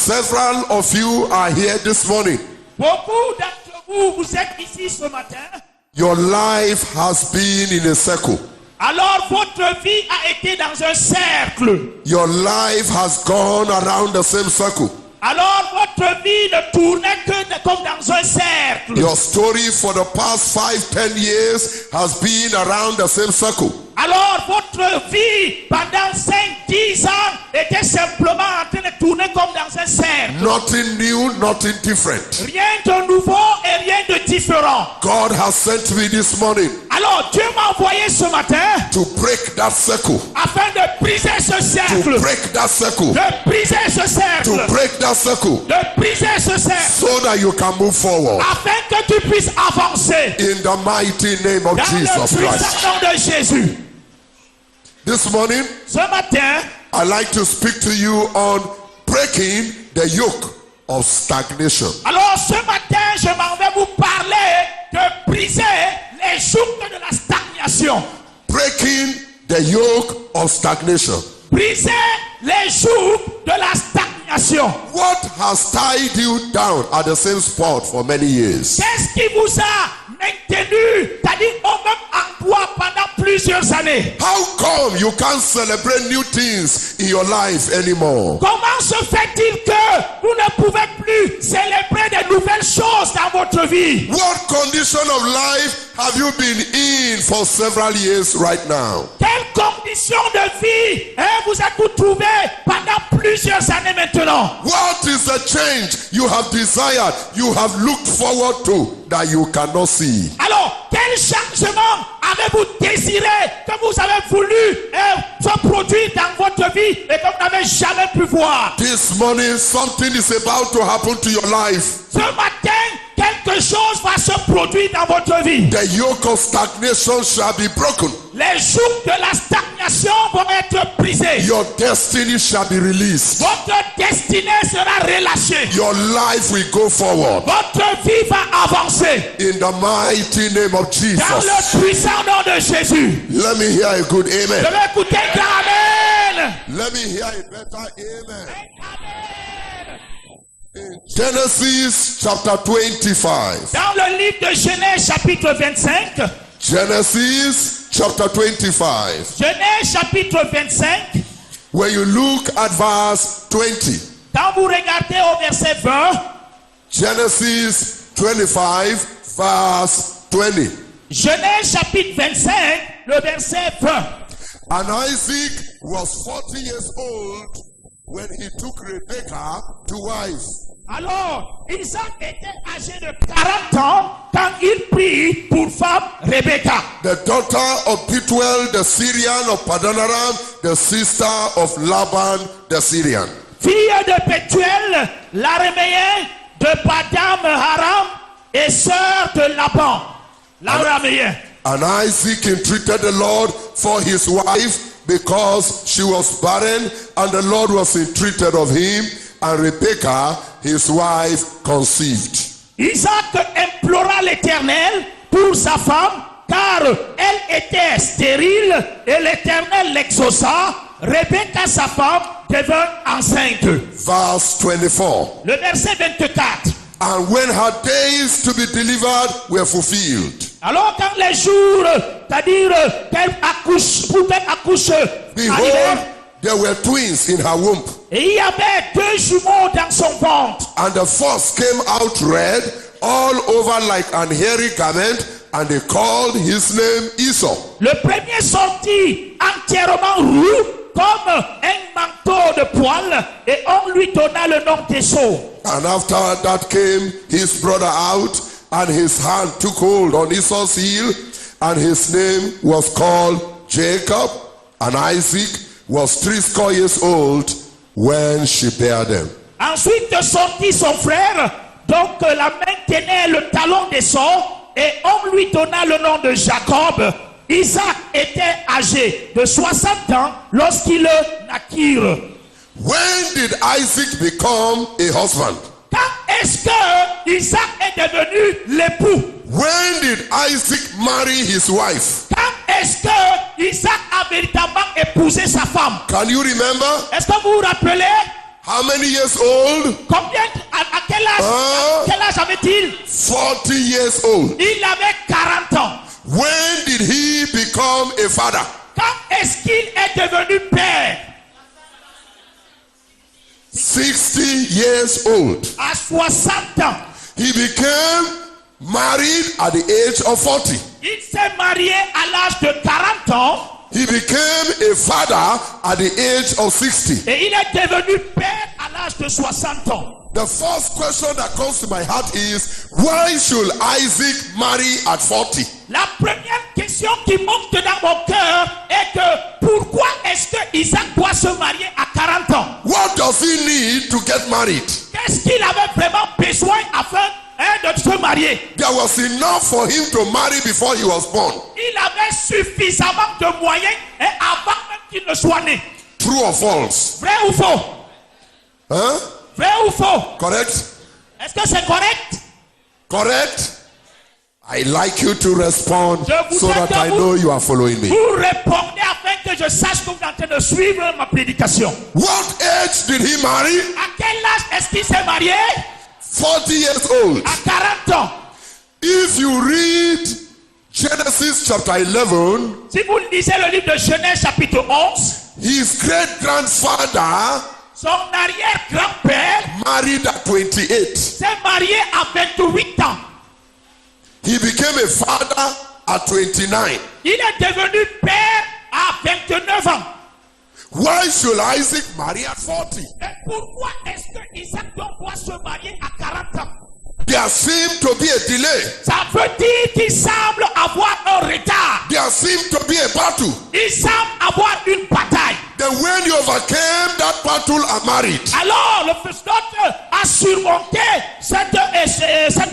Several of you are here this morning. Beaucoup d'entre vous, vous êtes ici ce matin. Your life has been in a circle. Alors votre vie a été dans un cercle. Your life has gone around the same circle. Alors votre vie ne tournait que comme dans un cercle. Your story for the past 5-10 years has been around the same circle. Alors votre vie pendant 5-10 ans était simplement en train de tourner comme dans un cercle. Nothing new, nothing different. Rien de nouveau et rien de différent. God has sent me this morning Alors Dieu m'a envoyé ce matin to break that circle. afin de briser ce cercle. To break that circle. De briser ce cercle. To break that circle. De briser ce cercle. So that you can move forward. Afin que tu puisses avancer. In the mighty name of Dans Jesus le Christ. puissant nom de Jésus. This morning, Ce matin, I'd like to speak to you on breaking the yoke of stagnation. alors ce matin, je m'en vais vous parler de briser les jougs de la stagnation. Breaking the yoke of stagnation. Briser les jougs de la stagnation. What has tied you down at the same spot for many years? Qu'est-ce qui vous a maintenu, c'est-à-dire au même endroit pendant plusieurs années? How come you can't celebrate new things in your life anymore? Comment se fait-il que vous ne pouvez plus célébrer de nouvelles choses dans votre vie? What condition of life have you been in for several years right now? Quelles conditions de vie vous êtes-vous trouvé pendant plusieurs années maintenant? What is the change you have desired, you have looked forward to, that you cannot see? Alors, quel changement avez-vous désiré, que vous avez voulu se produire dans votre vie et que vous n'avez jamais pu voir? This morning, something is about to happen to your life. Ce matin, quelque chose va se produire dans votre vie. The yoke of stagnation shall be broken. Les jougs de la stagnation vont être brisés. Your destiny shall be released. Votre destinée sera relâchée. Your life will go forward. Votre vie va avancer. In the mighty name of Dans Jesus. le puissant nom de Jésus. Let me hear a good Je amen. vais écouter un grand amen. Let me hear a better amen. Amen. In Genesis chapter 25. Dans le livre de Genèse chapitre 25. Genesis chapter 25. Genèse chapitre 25. When you look at verse 20. Quand vous regardez au verset 20. Genesis 25 verse 20. Genèse chapitre 25, le verset 20. And Isaac was 40 years old when he took Rebekah to wife. Alors, Isaac était âgé de 40 ans quand il prit pour femme Rebecca, The daughter of Bethuel the Syrian of Padanaram, the sister of Laban the Syrian. fille de Bethuel, l'araméen, de Padam Haram et sœur de Laban, l'araméen. And Isaac entreated the Lord for his wife because she was barren, and the Lord was entreated of him, and Rebekah, his wife, conceived. Isaac implora l'Éternel pour sa femme, car elle était stérile, et l'Éternel l'exauça. Rebecca, sa femme, devint enceinte. Verse 24. Le verset 24. And when her days to be delivered were fulfilled, Alors quand les jours, c'est-à-dire qu'elle pouvait accoucher, behold, arrivaient, there were twins in her womb. et il y avait 2 jumeaux dans son ventre. And the first came out red, all over like an hairy garment, and they called his name Esau. Le premier sortit entièrement roux comme un manteau de poil, et on lui donna le nom d'Esau. And after that came his brother out, and his hand took hold on Esau's heel, and his name was called Jacob. And Isaac was 70 years old when she bare them. Ensuite sortit son frère, donc la main tenait le talon d'Esau, et on lui donna le nom de Jacob. Isaac était âgé de 60 ans lorsqu'il naquirent. When did Isaac become a husband? Quand est-ce que Isaac est devenu l'époux? When did Isaac marry his wife? Quand est-ce que Isaac a véritablement épousé sa femme? Can you remember? Est-ce que vous vous rappelez? How many years old? Combien, à quel âge avait-il? 40 years old. Il avait 40 ans. When did he become a father? Quand est-ce qu'il est devenu père? 60 years old. À 60 ans. He became married at the age of 40. Il s'est marié à l'âge de 40 ans. He became a father at the age of 60. Et il est devenu père à l'âge de 60 ans. The first question that comes to my heart is, why should Isaac marry at 40? La première question qui monte dans mon cœur est que pourquoi est-ce que Isaac doit se marier à 40 ans? What does he need to get married? Qu'est-ce qu'il avait vraiment besoin afin de se marier? There was enough for him to marry before he was born. Il avait suffisamment de moyens avant même qu'il ne soit né. True or false? Vrai ou faux? Huh? Vrai ou faux? Correct? Est-ce que c'est correct? Correct? I like you to respond Je so voudrais that que I vous- know you are following me. Vous répondez afin que je sache que vous êtes en train de suivre ma prédication. What age did he marry? À quel âge est-ce qu'il s'est marié? 40 years old. À 40 ans. If you read Genesis chapter 11, Si vous lisez le livre de Genèse chapitre 11, his great-grandfather son arrière-grand-père married at 28. s'est marié à 28 ans. He became a father at 29. Il est devenu père à 29 ans. Why should Isaac marry at 40? Et pourquoi est-ce que Isaac doit se marier à 40 ans? There seemed to be a delay. Ça veut dire qu'il semble avoir un retard. There seemed to be a battle. Il semble avoir une bataille. Then when you overcame that battle and married, Alors, le fils d'Autre a surmonté cette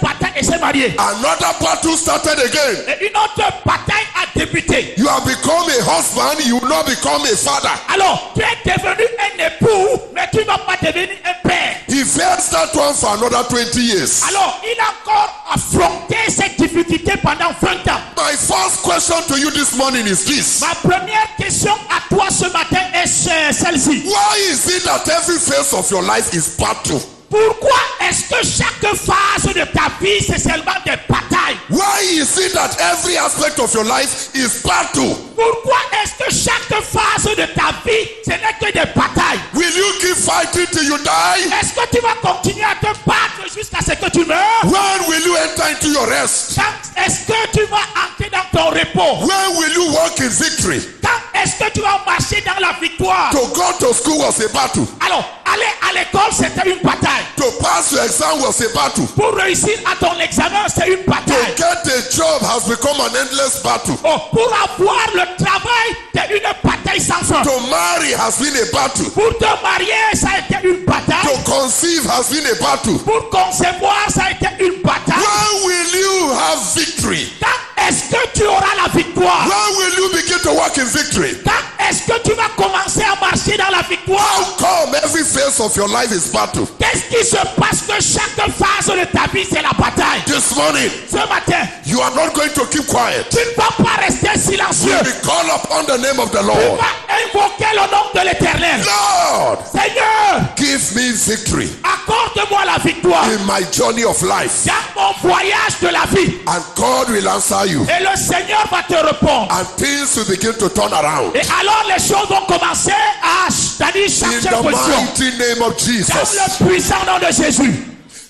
bataille et s'est marié. another battle started again. Et une autre bataille a débuté. You have become a husband, you will not become a father. Alors, tu es devenu un époux, mais tu ne vas pas devenir un père. He faced that one for another 20 years. Alors, il a encore affronté cette difficulté pendant 20 ans. My first question to you this morning is this. Ma première question à toi ce matin est celle-ci. Why is it that every phase of your life is battle? Pourquoi est-ce que chaque phase de ta vie, c'est seulement des batailles? Why is it that every aspect of your life is battle? Pourquoi est-ce que chaque phase de ta vie, ce n'est que des batailles? Will you keep fighting till you die? Est-ce que tu vas continuer à te battre jusqu'à ce que tu meurs? When will you enter into your rest? Quand est-ce que tu vas entrer dans ton repos? When will you walk in victory? Quand est-ce que tu vas marcher dans la victoire? To go to school was a battle. Alors, aller à l'école, c'était une bataille. To pass your exam was a battle. Pour réussir à ton examen, c'est une To bataille. get a job has become an endless battle. Oh, pour avoir le travail, c'est une bataille sans fin. To marry has been a battle. Pour te marier, ça a été une bataille. To conceive has been a battle. Pour concevoir, ça a été une bataille. When will you have victory? Quand est-ce que tu auras la victoire? When will you begin to walk in victory? Quand est-ce que tu vas commencer à marcher dans la victoire? How come every phase of your life is battle? Qu'est-ce qui se passe que chaque phase de ta vie, c'est la bataille? This morning, Ce matin, you are not going to keep quiet. tu ne vas pas rester silencieux. We call upon the name of the Tu Lord. vas invoquer le nom de l'Éternel. Lord, Seigneur, give me victory accorde-moi la victoire in my journey of life. dans mon voyage de la vie. And God will answer you. Et le Seigneur va te répondre. And things will begin to turn around. Et alors les choses vont commencer à In changer the position. mighty name of Dans Jesus. le puissant nom de Jésus.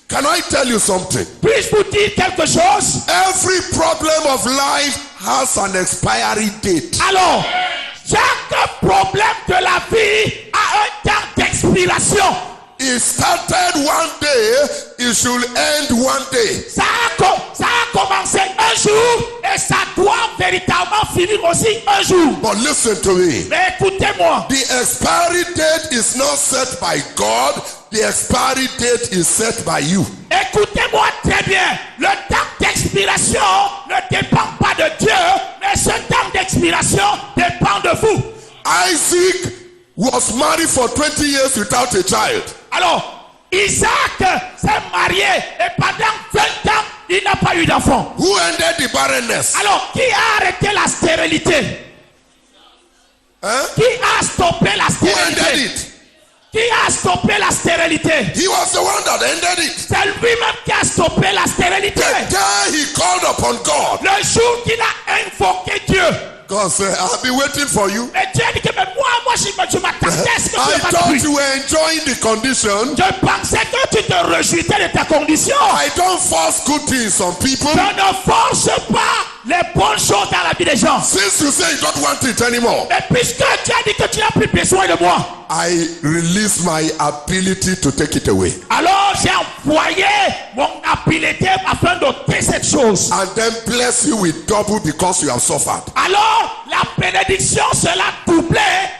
Can I tell you something? Puis-je vous dire quelque chose? Every problem of life has an expiry date. Alors, chaque problème de la vie a un temps d'expiration. It started one day, it should end one day. Ça a commencé un jour et ça doit véritablement finir aussi un jour. But listen to me. Mais écoutez-moi, The expiry date is not set by God. The expiry date is set by you. écoutez-moi très bien. Le temps d'expiration ne dépend pas de Dieu, mais ce temps d'expiration dépend de vous. Isaac was married for 20 years without a child. Alors, Isaac s'est marié et pendant 20 ans, il n'a pas eu d'enfant. Who ended the barrenness? Alors, qui a arrêté la stérilité? Huh? Qui a stoppé la Who ended stérilité? it? Qui a stoppé la stérilité? He was the one that ended it. C'est lui-même qui a stoppé la stérilité. The day he called upon God, Le jour qu'il a invoqué Dieu. God said, I've been waiting for you. Et Dieu dit que mais moi je m'attendais à ce que tu I aies pas thought cru. you were enjoying the condition. Je pensais que tu te réjouissais de ta condition. I don't force good things on people. Je ne force pas les bonnes choses dans la vie des gens. Since you say you don't want it anymore, Et puisque tu as dit que tu n'as plus besoin de moi, I release my ability to take it away. alors j'ai envoyé mon habileté afin d'ôter cette chose. And then bless you with double because you have suffered. Alors la bénédiction sera doublée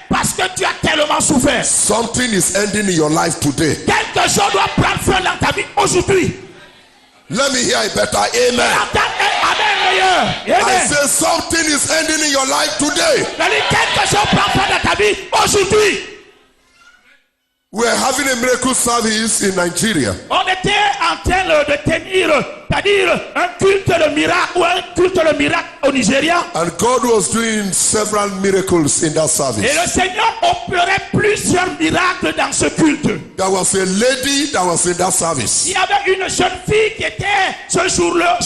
parce que tu as tellement souffert. Something is ending in your life today. Quelque chose doit prendre fin dans ta vie aujourd'hui. Let me hear it better. Amen. Amen, meilleur. I Amen. say something is ending in your life today. Je dis quelque chose prend fin dans ta vie aujourd'hui. We're having a miracle service in Nigeria. On était en train de tenir, c'est-à-dire un culte de miracle ou un culte de miracle au Nigeria. And God was doing several miracles in that Et service. le Seigneur opérait plusieurs miracles dans ce culte. There was a lady that was in that service. Il y avait une jeune fille qui était ce jour-là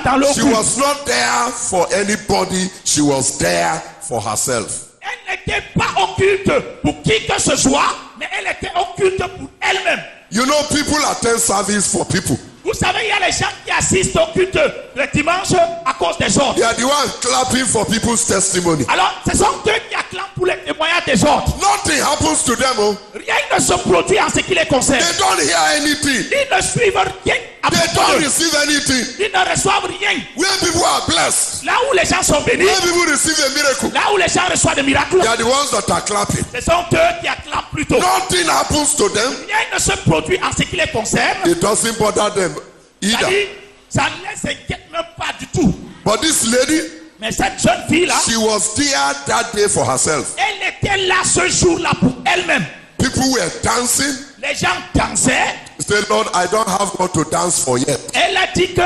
dans le She culte. was not there for anybody. She was there for herself. Elle n'était pas au culte pour qui que ce soit, mais elle était au culte pour elle-même. You know, people attend service for people. Vous savez, il y a les gens qui assistent au culte le dimanche à cause des autres. They are the ones clapping for people's testimony. Alors, ce sont eux qui acclament pour les témoignages des autres. Nothing happens to them. Oh. Rien ne se produit en ce qui les concerne. They don't hear anything. Ils ne suivent rien à They propos don't d'eux. receive anything. Ils ne reçoivent rien. Where people are blessed, Là où les gens sont bénis, where people receive a miracle, là où les gens reçoivent des miracles, they are the ones that are clapping. ce sont eux qui acclament plutôt. Nothing happens to them. Rien ne se produit en ce qui les concerne. It doesn't bother them either. C'est-à-dire, ça ne les inquiète même pas du tout. But this lady, Mais cette jeune fille-là, she was there that day for herself. elle était là ce jour-là pour elle-même. People were dancing. Les gens dansaient. She said, Lord, I don't have God to dance for yet. Elle a dit que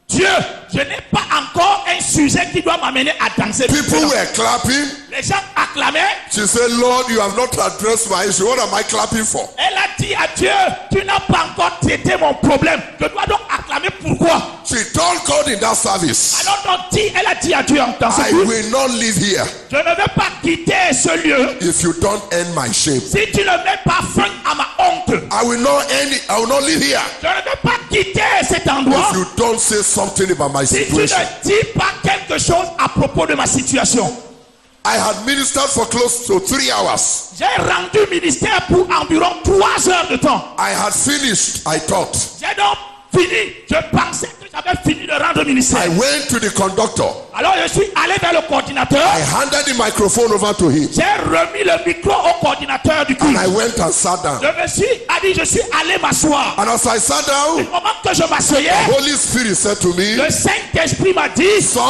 Dieu, je n'ai pas encore un sujet qui doit m'amener à danser. People were clapping. Les gens acclamaient. She said, Lord, you have not addressed my issue. What am I clapping for? Elle a dit à Dieu, tu n'as pas encore traité mon problème. Je dois donc acclamer pourquoi. She told God in that service, Alors elle a dit à Dieu dans ce I culte, will not live here je ne vais pas quitter ce lieu if you don't end my shame. si tu ne mets pas fin à ma honte. I will not end it. I will not live here Je ne vais pas quitter cet endroit if you don't say something about my si tu ne situation. dis pas quelque chose à propos de ma situation. I had ministered for close to 3 hours. J'ai rendu ministère pour environ 3 heures de temps. I had finished, I thought. J'ai donc fini. Je pensais que j'avais fini de rendre ministère. I went to the conductor. Alors je suis allé vers le coordinateur. I handed the microphone over to him. J'ai remis le micro au coordinateur du And culte. I went and sat down. Je suis allé m'asseoir. And as I sat Au down, moment que je m'asseyais, Holy Spirit said to me, le Saint-Esprit m'a dit, Son,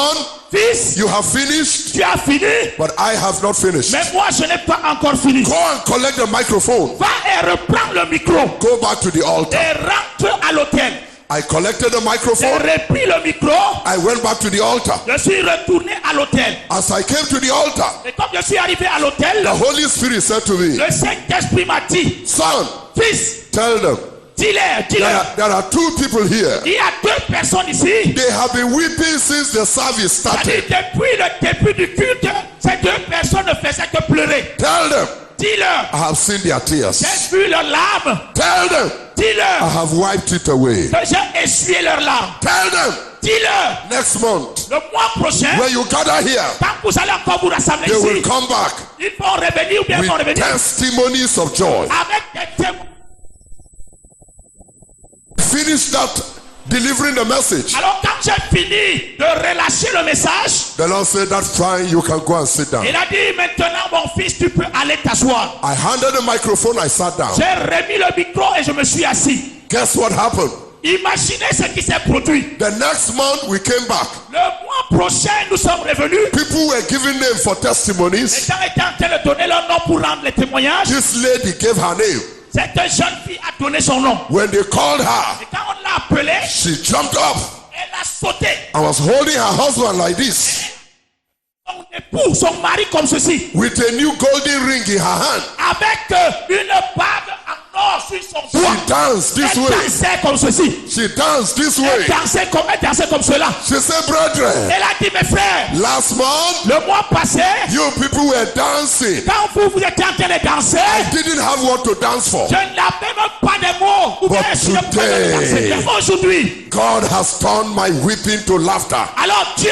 fils, you have finished, tu as fini, but I have not finished. mais moi je n'ai pas encore fini. Go and collect the microphone. Va et reprends le micro Go back to the altar. et rentre à l'hôtel. I collected the J'ai microphone. repris le micro, I went back to the altar. je suis retourné à l'hôtel. As I came to the altar, Et comme je suis arrivé à l'hôtel, the Holy Spirit said to me, le Saint-Esprit m'a dit, Son, fils, tell them, dis-leur, there are 2 people here. il y a 2 personnes ici. They have been weeping since the service C'est-à-dire, started. depuis le début du culte, ces 2 personnes ne faisaient que pleurer. Tell them, Dis-leur, I have seen their tears. j'ai vu leurs larmes. Tell them, I Dis-leur have wiped it away. que j'ai essuyé leurs larmes. Tell them, Dis-leur, next month, le mois prochain, when you gather here, quand vous allez encore vous rassembler they will ici, come back ils vont revenir ou bien ils vont with revenir testimonies of joy. avec des témoins. Finish that delivering the message. Alors quand j'ai fini de relâcher le message, The Lord said, that's fine, you can go and sit down. il a dit, maintenant mon fils, tu peux aller t'asseoir. I handed the microphone, I sat down. J'ai remis le micro et je me suis assis. Guess what happened? Imaginez ce qui s'est produit. The next month we came back. Le mois prochain, nous sommes revenus. People were giving names for Les testimonies. gens étaient en train de donner leur nom pour rendre les témoignages. This lady gave her name. Cette jeune fille a donné son nom. When they called her, Et quand on l'a appelée, she jumped up elle a sauté. and was holding her husband like this. son époux, son mari comme ceci, with a new golden ring in her hand. avec une bague en or sur son doigt. She danced this Elle way. dansait comme ceci. She danced this Elle way. dansait comme cela. She said, brethren, Elle a dit, mes frères, last month, le mois passé, you people were dancing. quand vous étiez en train de danser, Didn't have what to dance for. je n'avais même pas de mots. Ou bien, But je n'ai pas de danser. today- Mais aujourd'hui, God has turned my weeping to laughter. alors Dieu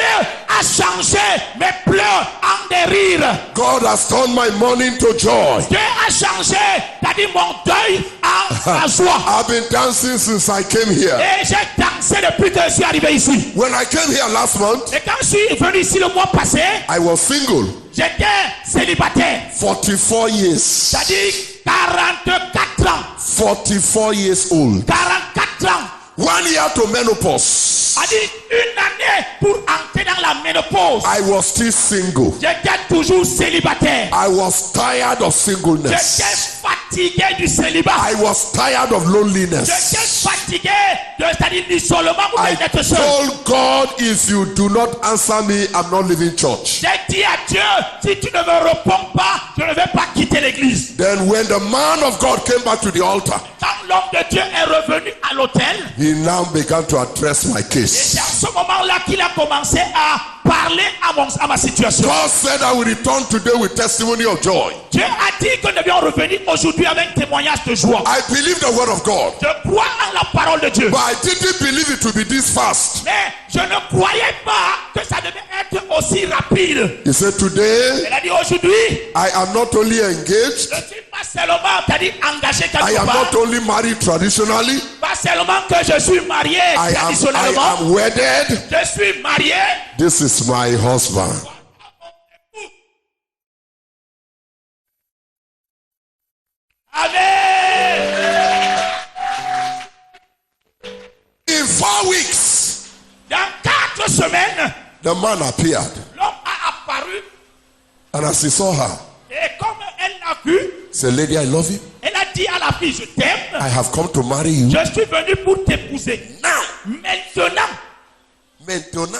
a changé mes pleurs en des rires. God has turned my mourning to joy. Dieu a changé, c'est-à-dire mon deuil en joie. I've been dancing since I came here. Et j'ai dansé depuis que je suis arrivé ici. When I came here last month, Et quand je suis venu ici le mois passé, I was single. j'étais célibataire. 44 years. C'est-à-dire 44 ans. 44 years old. 44 ans. 1 year to menopause. C'est-à-dire une année pour entrer dans la ménopause. I was still single. J'étais toujours célibataire. I was tired of singleness. J'étais fatigué du célibat. I was tired of J'étais loneliness. fatigué c'est-à-dire l'isolement ou I d'être seul. told God, if you do not answer me, I'm not leaving church. J'ai dit à Dieu, si tu ne me réponds pas, je ne vais pas quitter l'église. Then when the man of God came back to the altar, Quand l'homme de Dieu est revenu à l'autel, he now began to address my et case. c'est à ce moment-là qu'il a commencé à parler à ma situation. God said, I will return today with testimony of joy. Dieu a dit que nous devions revenir aujourd'hui avec un témoignage de joie. I believe the word of God, Je crois en la parole de Dieu. but I didn't believe it to be this fast. Mais je ne croyais pas que ça devait être aussi rapide. He said, today, Elle a dit aujourd'hui, I am not only engaged, je ne suis pas seulement c'est-à-dire engagé I quelque am part, not only married traditionally, pas seulement que je suis marié I traditionnellement, am wedded. je suis marié. This is my husband. Amen. In 4 weeks, Dans 4 semaines, the man appeared. l'homme a apparu And as he saw her, et comme elle l'a vu, he said, lady, I love you. elle a dit à la fille, je t'aime, I have come to marry you. je suis venu pour t'épouser. Now, Maintenant, maintenant,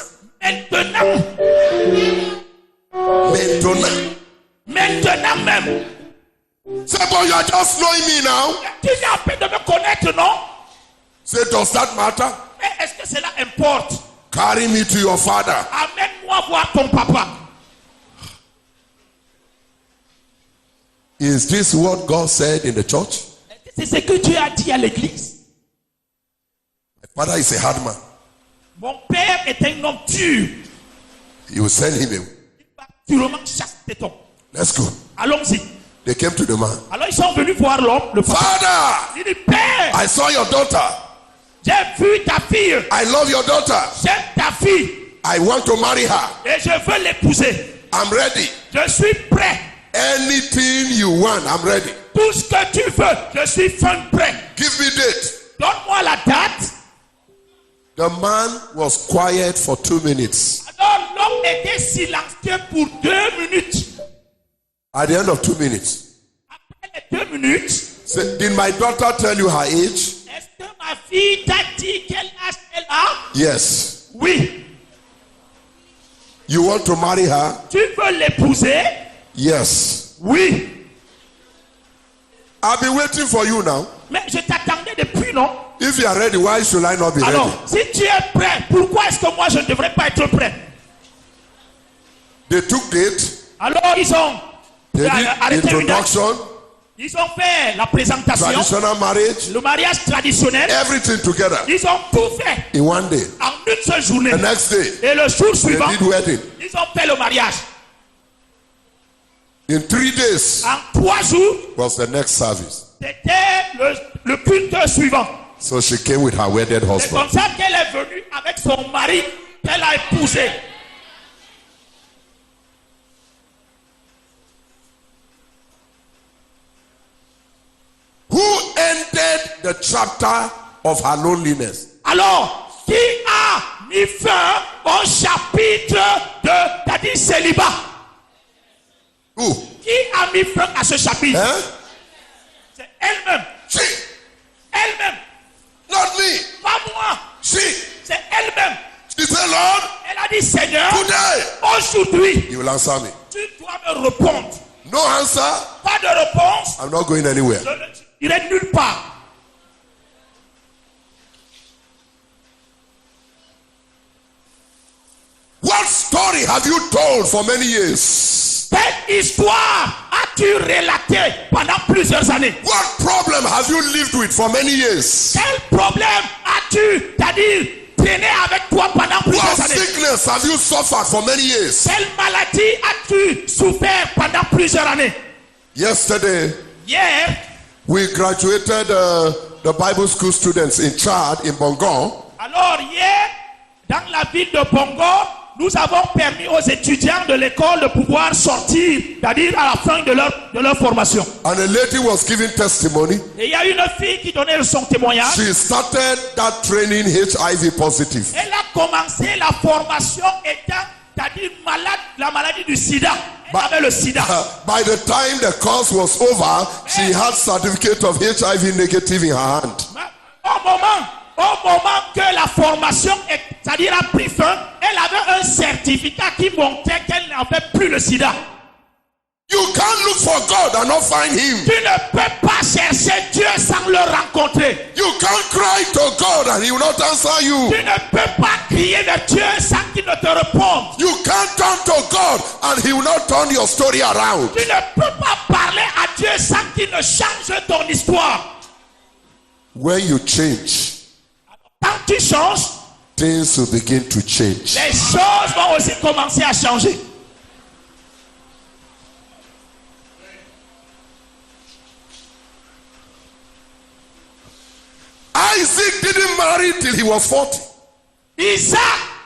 maintenant. même. Say, but you are just knowing me now. Tu as appris de me connaître, non? Say, does that matter? Mais est-ce que cela importe? Carry me to your father. Amène-moi voir ton papa. Is this what God said in the church? C'est ce que Dieu a dit à l'église. My father is a hard man. Mon père est un homme dur. You will send him Il va durement chasser ton. Let's go. Allons-y. They came to the man. Alors ils sont venus voir l'homme, le papa. Father, Il dit, Père, I saw your daughter. j'ai vu ta fille. I love your daughter. J'aime ta fille. I want to marry her. Et je veux l'épouser. I'm ready. Je suis prêt. Anything you want, I'm ready. Tout ce que tu veux, je suis fin prêt. Give me date. Donne-moi la date. The man was quiet for 2 minutes. Alors l'homme était silencieux pour 2 minutes. At the end of 2 minutes, Après les 2 minutes, say, did my daughter tell you her age? est-ce que ma fille t'a dit quel âge elle a? Yes. Oui. You want to marry her? Tu veux l'épouser? Yes. Oui. I've been waiting for you now. Mais je t'attendais depuis, non? If you are ready, why should I not be Alors, ready? si tu es prêt, pourquoi est-ce que moi je ne devrais pas être prêt? They took date. Alors, ils ont They did arrêté une date. introduction, Ils ont fait la présentation, traditional marriage, le mariage traditionnel. everything together Ils ont tout fait in one day. en une seule journée. The next day, Et le jour they suivant, did wedding. ils ont fait le mariage. In 3 days En 3 jours, was the next service. c'était le culte suivant. So she came with her wedded C'est husband. comme ça qu'elle est venue avec son mari qu'elle a épousé. Who ended the chapter of her loneliness? Alors, qui a mis fin au chapitre de c'est-à-dire célibat? Who? Qui a mis fin à ce chapitre? Eh? C'est elle-même. She. Elle-même. Not me. Pas moi. She. C'est elle-même. She said, Lord, Elle a dit, Seigneur, today aujourd'hui, you will answer me. tu dois me répondre. No answer, Pas de réponse, I'm not going anywhere. je n'irai nulle part. What story have you told for many years? Quelle histoire as-tu relaté pendant plusieurs années? What problem have you lived with for many years? Quel problème as-tu, c'est-à-dire, traîné avec toi pendant What plusieurs années? sickness have you suffered for many years? Quelle maladie as-tu souffert pendant plusieurs années? Yesterday, Hier, we graduated the Bible school students in Chad, in Bongo. alors hier, dans la ville de Bongo, nous avons permis aux étudiants de l'école de pouvoir sortir, c'est-à-dire à la fin de leur formation. And a lady was giving testimony. Et il y a une fille qui donnait son témoignage. She started that training HIV positive. Elle a commencé la formation étant, c'est-à-dire malade, la maladie du sida. Elle avait le sida. By the time the course was over, she had certificate of HIV negative in her hand. Au moment que la formation, c'est-à-dire a pris fin, elle avait un certificat qui montrait qu'elle n'avait plus le sida. You can't look for God and not find Him. Tu ne peux pas chercher Dieu sans le rencontrer. You can't cry to God and He will not answer you. Tu ne peux pas crier vers Dieu sans qu'il ne te réponde. You can't turn to God and He will not turn your story around. Tu ne peux pas parler à Dieu sans qu'il ne change ton histoire. When you change, Quand tu changes, things will begin to change. les choses vont aussi commencer à changer. Isaac didn't marry till he was 40. Isaac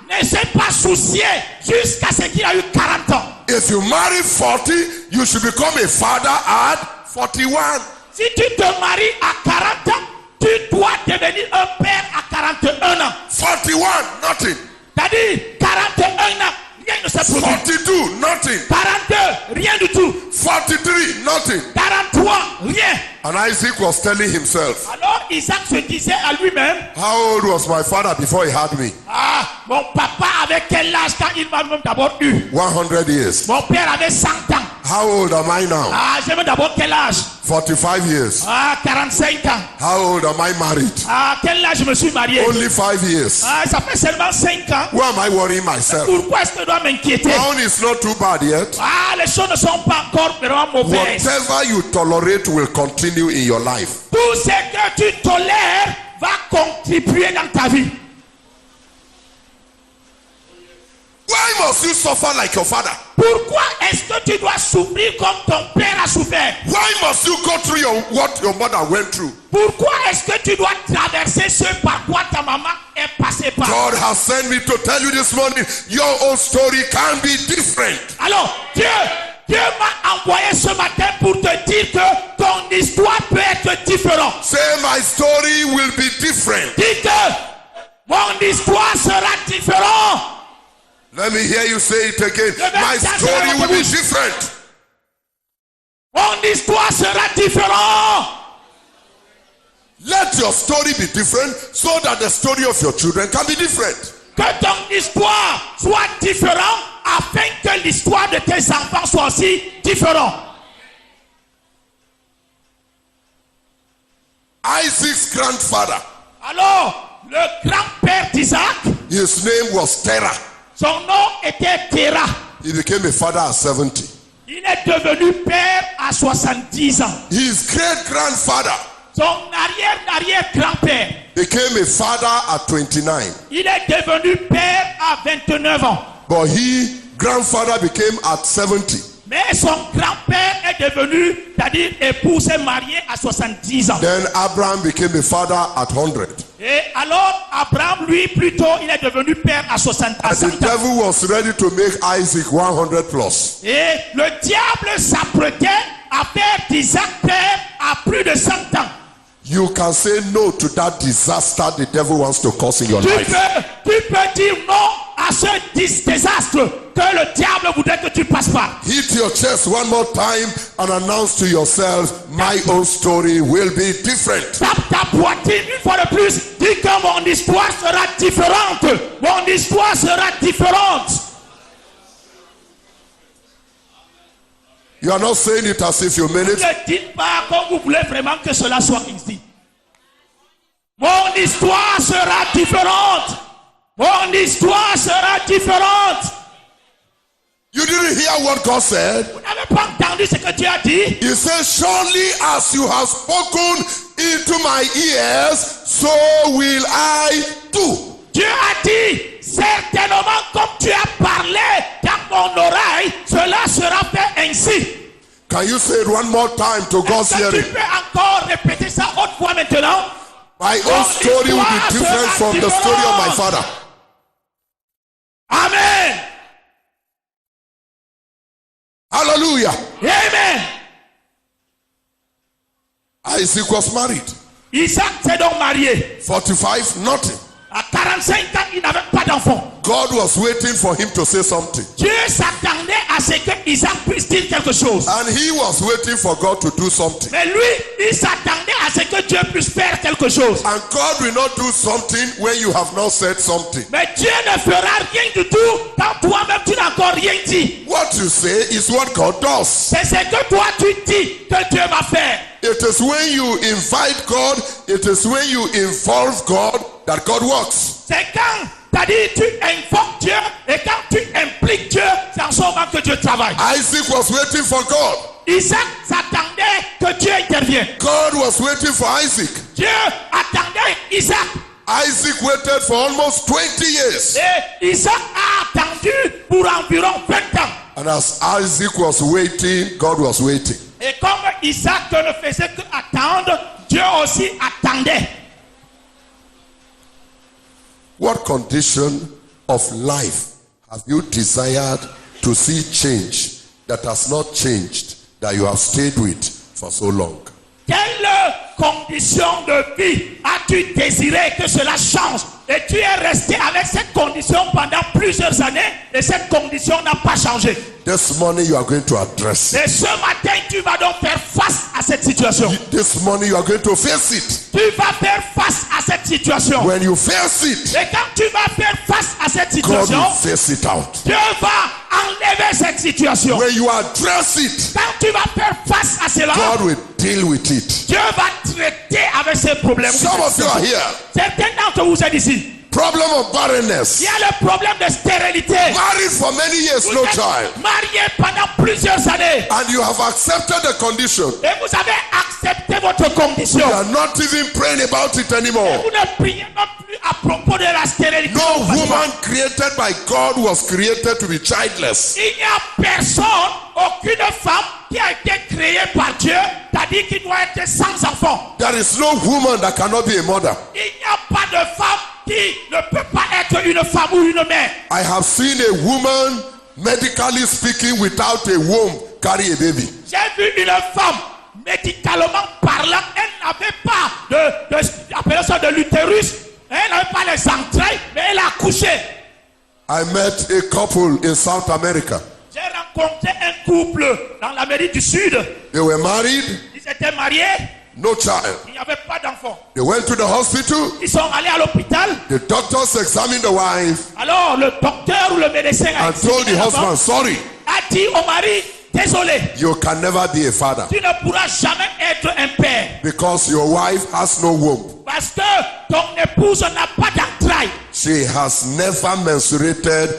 ne s'est pas soucié jusqu'à ce qu'il a eu 40 ans. If you marry 40, you should become a father at 41. Si tu te maries à 40 ans, tu dois devenir un père à 41 ans. 41, nothing. C'est-à-dire 41 ans, rien ne s'est produit. 42, nothing. 42, rien du tout. 43, nothing. 43, rien. And Isaac was telling himself, Alors Isaac se disait à lui-même, how old was my father before he had me? ah, mon papa avait quel âge quand il m'a même d'abord eu? 100 years. Mon père avait 100 ans. How old am I now? Ah, j'ai même d'abord quel âge? 45 years. Ah, 45 ans. How old am I married? Ah, quel âge je me suis marié? Only 5 years. Ah, ça fait seulement 5 ans. Why am I worrying myself? Pourquoi est-ce que je dois m'inquiéter? One is not too bad yet. Ah, les choses ne sont pas encore vraiment mauvaises. Whatever you tolerate will continue in your life. Tout ce que tu tolères va contribuer dans ta vie. Why must you suffer like your father? Pourquoi est-ce que tu dois souffrir comme ton père a souffert? Why must you go through what your mother went through? Pourquoi est-ce que tu dois traverser ce par quoi ta maman est passée par? God has sent me to tell you this morning, your own story can be different. Alors, Dieu m'a envoyé ce matin pour te dire que ton histoire peut être différente. Say my story will be different. Dis que mon histoire sera différente. Let me hear you say it again. My story will be different. Mon histoire sera différente. Let your story be different so that the story of your children can be different. Que ton histoire soit différente afin que l'histoire de tes enfants soit aussi différente. Isaac's grandfather, Alors, le grand-père d'Isaac, his name was Terah. son nom était Terah. He became a father at 70. Il est devenu père à 70 ans. His great-grandfather Son arrière-arrière-grand-père, became a father at 29. il est devenu père à 29 ans. But grandfather became at 70. Mais son grand-père est devenu, c'est-à-dire épousé, marié à 70 ans. Then Abraham became a father at 100. Et alors, Abraham, lui, plutôt, il est devenu père à 60 And the ans. devil was ready to make Isaac 100 plus. Et le diable s'apprêtait à faire d'Isaac père à plus de 100 ans. You can say no to that disaster the devil wants to cause in your life. Tu peux dire non à ce désastre que le diable voudrait que tu passes par. Hit your chest one more time and announce to yourself, my own story will be different. Tape ta poitrine une fois de plus. Dis que mon histoire sera différente. Mon histoire sera différente. You are not saying it as if you mean it. Ne dites pas comme vous voulez vraiment que cela soit ainsi. Mon histoire sera différente. Mon histoire sera différente. You didn't hear what God said. Vous n'avez pas entendu ce que Dieu a dit? He said, surely as you have spoken into my ears, so will I do. Dieu a dit, certainement comme tu as parlé dans mon oreille, cela sera fait ainsi. Can you say it one more time to God's Est-ce que tu hearing? peux encore répéter ça autre fois maintenant? My own story will be different from the story of my father. Amen. Hallelujah. Amen. Isaac was married. Isaac s'est donc marié. 45, nothing. À 45 ans, il n'avait pas d'enfant. God was waiting for him to say something. Dieu s'attendait à ce que Isaac puisse dire quelque chose. And he was waiting for God to do something. Mais lui, il s'attendait à ce que Dieu puisse faire quelque chose. And God will not do something when you have not said something. Mais Dieu ne fera rien du tout quand toi-même tu n'as encore rien dit. What you say is what God does. C'est ce que toi tu dis que Dieu va faire. It is when you invite God, it is when you involve God that God works. C'est quand c'est-à-dire tu invoques Dieu et quand tu impliques Dieu, c'est en ce moment que Dieu travaille. Isaac was waiting for God. Isaac s'attendait que Dieu intervienne. God was waiting for Isaac. Dieu attendait Isaac. Isaac waited for almost 20 years. Et Isaac a attendu pour environ 20 ans. And as Isaac was waiting, God was waiting. Et comme Isaac ne faisait que attendre, Dieu aussi attendait. What condition of life have you desired to see change that has not changed, that you have stayed with for so long? Quelle condition de vie as-tu désiré que cela change? Et tu es resté avec cette condition pendant plusieurs années et cette condition n'a pas changé. This morning you are going to address it. Et ce matin, tu vas donc faire face à cette situation. This morning you are going to face it. Tu vas faire face à cette situation. When you face it, Et quand tu vas faire face à cette God situation, will face it out. Dieu va enlever cette situation. When you address it, Quand tu vas faire face à cela, God will deal with it. Dieu va traiter avec ces problèmes. Some of you are here. Certains d'entre vous êtes ici. Problem of barrenness. Il y a le problème de stérilité. Married for many years, no Vous êtes child. marié pendant plusieurs années. And you have accepted the condition. Et vous avez accepté votre condition. You are not even praying about it anymore. Vous ne priez non plus à propos de la stérilité. No woman created by God was created to be childless. Il n'y a personne, aucune femme qui a été créée par Dieu, c'est-à-dire qui doit être sans enfant. There is no woman that cannot be a mother. Il n'y a pas de femme qui ne peut pas être une femme ou une mère. I have seen a woman, medically speaking, without a womb, carry a baby. J'ai vu une femme, médicalement parlant, elle n'avait pas appelons ça de l'utérus, elle n'avait pas les entrailles, mais elle a accouché. I met a couple in South America. J'ai rencontré un couple dans l'Amérique du Sud. They were married, Ils étaient mariés, no child. il n'y avait pas d'enfant. They went to the hospital. Ils sont allés à l'hôpital. The doctors examined the wife Alors le docteur ou le médecin a and told the examiné la husband, femme, sorry, a dit au mari, désolé, you can never be a father tu ne pourras jamais être un père. because your wife has no womb. Parce que ton épouse n'a pas d'entrailles. She has never mensurated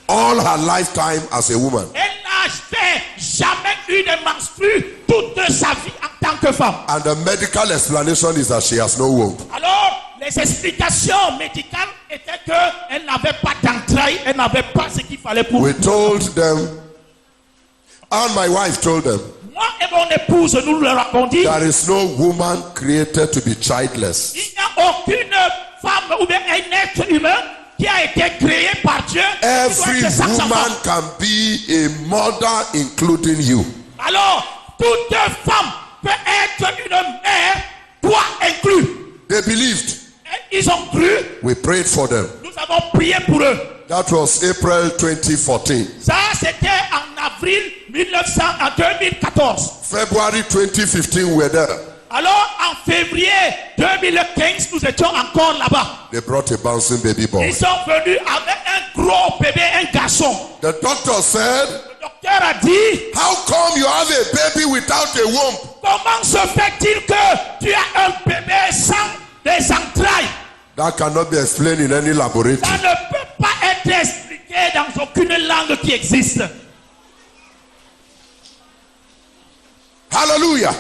all her lifetime as a woman. Elle n'a fait jamais une menstrue toute sa vie en tant que femme. And the medical explanation is that she has no womb. Alors, les explications médicales étaient qu'elle n'avait pas d'entrailles, elle n'avait pas ce qu'il fallait pour... We told them, and my wife told them, Moi et mon épouse, nous leur avons dit, there is no woman created to be childless. il n'y a aucune femme ou bien un être humain qui a été créé par Dieu qui doit Every être sans woman enfant. can be a mother, including you. Alors, toute femme peut être une mère, toi inclus. They believed. Et ils ont cru, We prayed for them. nous avons prié pour eux. That was April 2014. Ça, c'était en avril 2014. February 2015, we were there. Alors, en février 2015, nous étions encore là-bas. They brought a bouncing baby boy. Ils sont venus avec un gros bébé, un garçon. The doctor said, Le docteur a dit, how come you have a baby without a womb? comment se fait-il que tu as un bébé sans des entrailles? That cannot be explained in any laboratory. Ça ne peut pas être expliqué dans aucune langue qui existe. Hallelujah.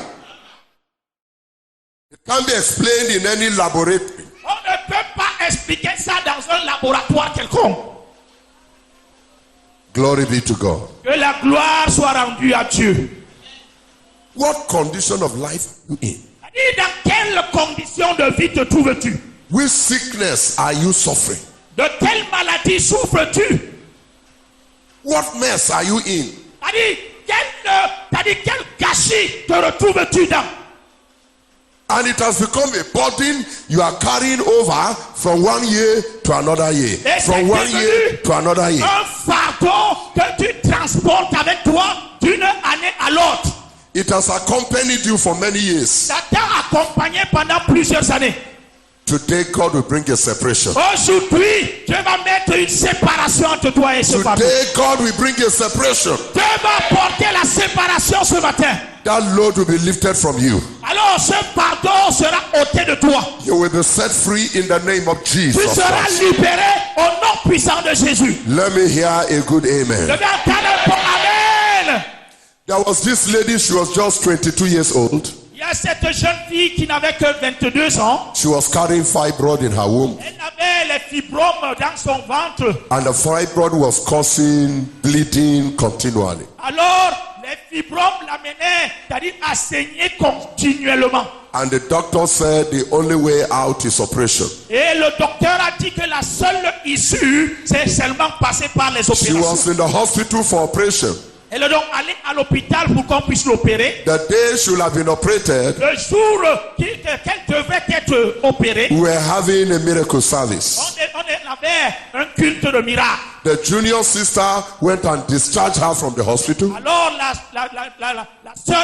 It can't be explained in any laboratory. On ne peut pas expliquer ça dans un laboratoire quelconque. Glory be to God. Que la gloire soit rendue à Dieu. What condition of life are you in? Dans quelles conditions de vie te trouves-tu? Which sickness are you suffering? De quelle maladie souffres-tu? What mess are you in? Quel gâchis te retrouves-tu dans? And it has become a burden you are carrying over from one year to another year. Et From one year to another year. Un fardeau que tu transportes avec toi d'une année à l'autre. It has accompanied you for many years. Ça t'a accompagné pendant plusieurs années. Today, God will bring a separation. Aujourd'hui, Dieu va mettre une séparation entre toi et ce fardeau. Today, God will bring a separation. Dieu va porter la séparation ce matin. That load will be lifted from you. Alors ce fardeau sera ôté de toi. You will be set free in the name of Tu Jesus seras Christ. libéré au nom puissant de Jésus. Let me hear a good Je amen. vais entendre un bon amen. There was this lady, she was just 22 years old. Il y a cette jeune fille qui n'avait que 22 ans. She was carrying fibroid in her womb. Elle avait les fibromes dans son ventre. And the fibroid was causing bleeding continually. Alors, les fibromes l'amenaient, c'est-à-dire à saigner continuellement. And the doctor said the only way out is operation. Et le docteur a dit que la seule issue, c'est seulement passer par les She opérations. was in the hospital for operation. Elle est donc allée à l'hôpital pour qu'on puisse l'opérer. The day she should have been operated, Le jour qu'elle devait être opérée, we were having a miracle service. on avait un culte de miracle. The junior sister went and discharged her from the hospital. Alors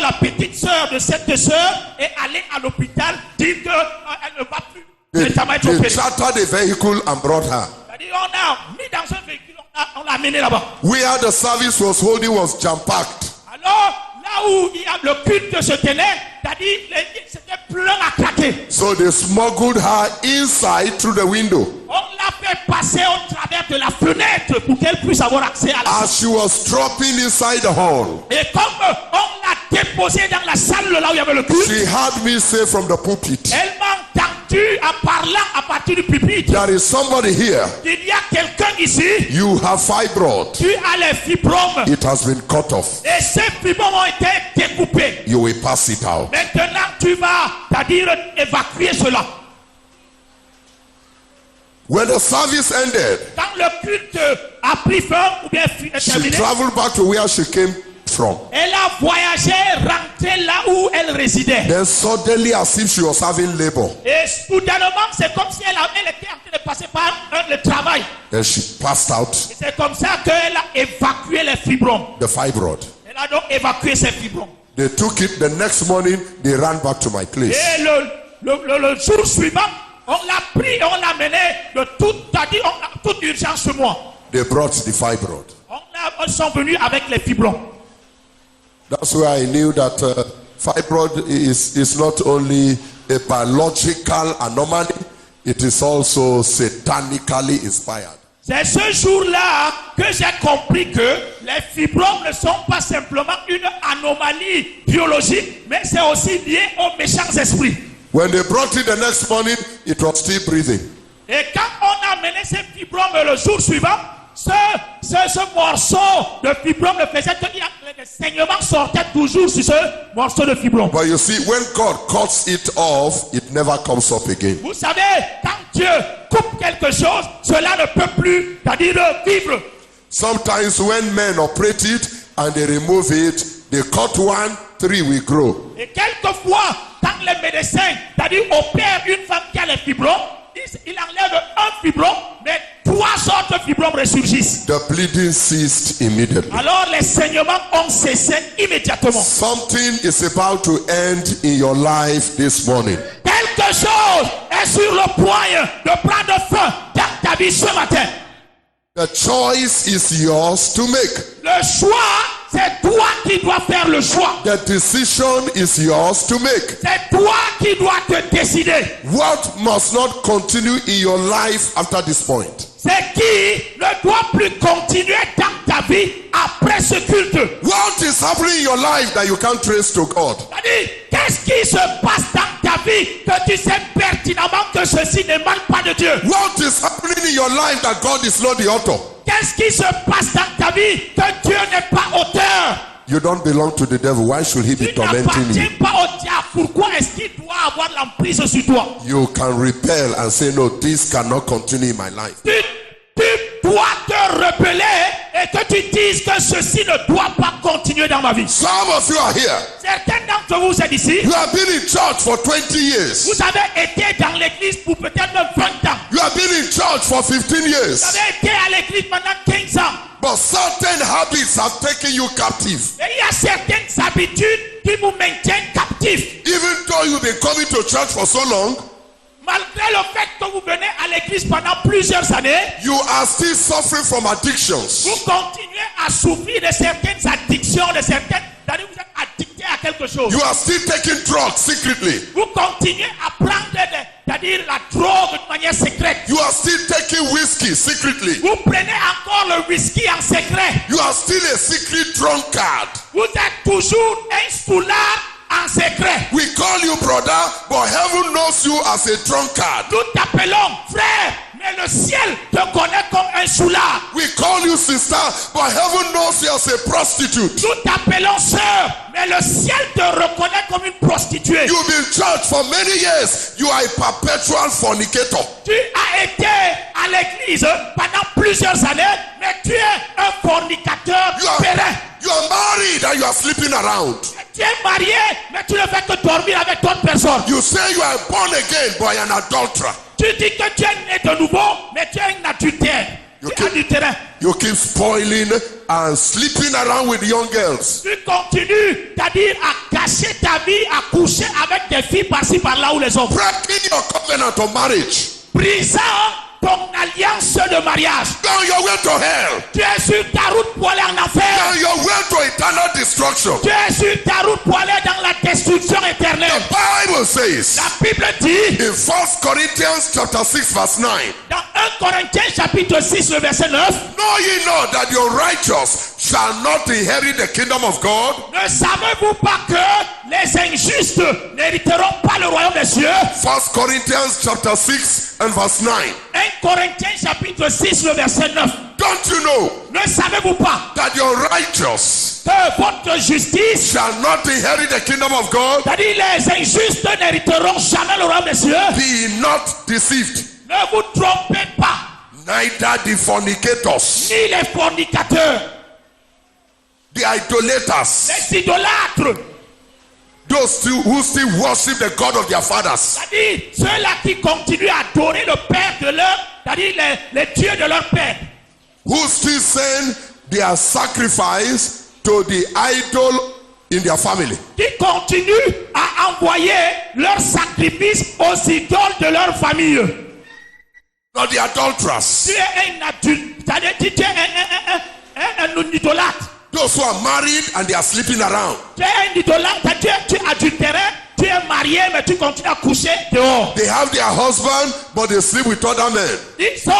la petite sœur de cette sœur est allée à l'hôpital, dit qu'elle ne va plus notamment être They opérée. chartered a vehicle and brought her. C'est-à-dire on a mis dans un véhicule, on l'a amené là-bas. Where the service was holding was jam-packed. Alors là où le culte se tenait, c'est-à-dire c'était plein à craquer. So they smuggled her inside through the window. On l'a fait passer au travers de la fenêtre pour qu'elle puisse avoir accès à la As she was dropping inside the hall, Et comme on l'a déposée dans la salle là où il y avait le culte, she heard me say from the pulpit, elle m'a entendu en parlant à partir du pupitre. there is somebody here. Il y a quelqu'un ici, You have fibroid. tu as les fibromes. It has been cut off. Et ces fibromes ont été découpés. You will pass it out. Maintenant, tu vas, c'est-à-dire évacuer cela. When the service ended, Quand le culte a pris fin ou bien she terminé, traveled back to where she came from. elle a voyagé, rentré là où elle résidait. Then suddenly, as if she was having labor, Et soudainement, c'est comme si elle était en train de passer par le travail. then she passed out Et c'est comme ça qu'elle a évacué les fibromes. the fibroid. Elle a donc évacué ses fibromes. They took it the next morning, they ran back to my place. Et le jour suivant, on l'a pris et on l'a mené de toute urgence chez moi. They brought the fibroid. Ils sont venus avec les fibromes. That's where I knew that fibroid is not only a biological anomaly, it is also satanically inspired. C'est ce jour-là que j'ai compris que les fibromes ne sont pas simplement une anomalie biologique, mais c'est aussi lié aux méchants esprits. When they brought it the next morning, it was still breathing. Et quand on a amené ces fibromes le jour suivant, ce morceau de fibrome ne faisait que les saignements sortaient toujours sur ce morceau de fibrome. But you see, when God cuts it off, it never comes up again. Vous savez, quand Dieu coupe quelque chose, cela ne peut plus, c'est-à-dire vivre. Sometimes when men operate it and they remove it, they cut one, 3 will grow. Et quelquefois, quand les médecins, c'est-à-dire opèrent une femme qui a les fibromes, il enlève un fibrome, mais 3 6. the bleeding ceased immediately. Alors les saignements ont cessé immédiatement. Something is about to end in your life this morning. Quelque chose est sur le point de prendre fin dans ta vie ce matin. The choice is yours to make. Le choix, c'est toi qui dois faire le choix. The decision is yours to make. C'est toi qui dois te décider. What must not continue in your life after this point? C'est qui ne doit plus continuer dans ta vie après ce culte. What is happening in your life that you can't trace to God? C'est-à-dire, qu'est-ce qui se passe dans ta vie que tu sais pertinemment que ceci n'émane pas de Dieu? What is happening in your life that God is not the author? Qu'est-ce qui se passe dans ta vie que Dieu n'est pas auteur? You don't belong to the devil. Why should he be Tu tormenting n'appartiens you? pas au diable. Pourquoi est-ce qu'il doit avoir l'emprise sur toi? You can repel and say, no, this cannot continue in my life. Tu dois te rebeller et que tu dises que ceci ne doit pas continuer dans ma vie. Some of you are here. Certains d'entre vous êtes ici. You have been in church for 20 years. Vous avez été dans l'église pour peut-être 20 ans. You have been in church for 15 Vous years. avez été à l'église pendant 15 ans. But certain habits have taken you captive. Et il y a certaines habitudes qui vous maintiennent captifs. Even though you've been coming to church for so long, Malgré le fait que vous venez à l'église pendant plusieurs années, you are still suffering from vous addictions. continuez à souffrir de certaines addictions, c'est-à-dire vous êtes addicté à quelque chose. You are still taking drugs secretly. Vous continuez à prendre c'est-à-dire la drogue de manière secrète. You are still taking whiskey secretly. Vous prenez encore le whisky en secret. You are still a secret drunkard. Vous êtes toujours un soulard en secret. We call you brother, but heaven knows you as a drunkard. Nous t'appelons frère, mais le ciel te connaît comme un soulard. We call you sister, but heaven knows you as a prostitute. Nous t'appelons sœur, mais le ciel te reconnaît comme une prostituée. You've been in church for many years. You are a perpetual fornicator. Tu as été à l'église pendant plusieurs années, mais tu es un fornicateur périn. You are married and you are sleeping around. Tu es marié, mais tu ne fais que dormir avec d'autres personnes. You say you are born again, but you are an adulterer. Tu dis que tu es né de nouveau, mais tu es un adultère. Tu es adultérin. You keep spoiling and sleeping around with young girls. Tu continues, c'est-à-dire à cacher ta vie, à coucher avec des filles par-ci par-là ou les hommes. Breaking your covenant of marriage. Brisant ton alliance de mariage. On your way to hell. Tu es sur ta route pour aller en enfer. On your way to eternal destruction. Tu es sur ta route pour aller dans la destruction éternelle. The Bible says La Bible dit in 1 Corinthians chapter 6 verse 9. dans 1 Corinthiens chapitre 6 le verset 9. Know ye not that your righteous shall not inherit the kingdom of God? Ne savez-vous pas que les injustes n'hériteront pas le royaume des cieux? 1 Corinthians chapter 6 and verse 9. 1 Corinthiens chapitre 6 le verset 9. Don't you know Ne savez-vous pas that your righteous que votre justice, shall not inherit the kingdom of God? c'est-à-dire les injustes n'hériteront jamais le royaume des cieux? Be not deceived, Ne vous trompez pas, neither the fornicators, ni les fornicateurs, the idolaters, les idolâtres, those who still worship the God of their fathers, c'est-à-dire ceux-là qui continuent à adorer le Père de leur, c'est-à-dire les dieux de leur Père, who still send their sacrifice to the idol in their family. qui continuent à envoyer leurs sacrifices aux idoles de leur famille. Not the adulterers, Tu es un adulte, c'est-à-dire tu es un idolâtre. those who are married and they are sleeping around. Tu es un idolâtre, tu es adultérin, tu es marié, mais tu continues à coucher dehors. They have their husband, but they sleep with other men. Ils sont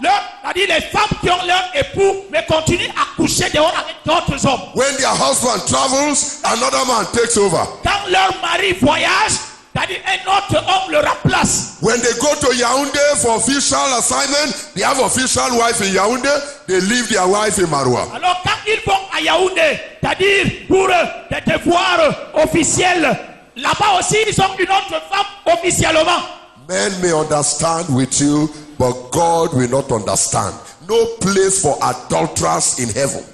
c'est-à-dire les femmes qui ont leur époux, mais continuent à coucher dehors avec d'autres hommes. When their husband travels, another man takes over. Quand leur mari voyage, c'est-à-dire un autre homme le remplace. When they go to Yaoundé for official assignment, they have official wife in Yaoundé, they leave their wife in Maroua. Alors quand ils vont à Yaoundé, c'est-à-dire pour des devoirs officiels, là-bas aussi ils ont une autre femme officiellement. Men may understand with you, but God will not understand. No place for adulterers in heaven.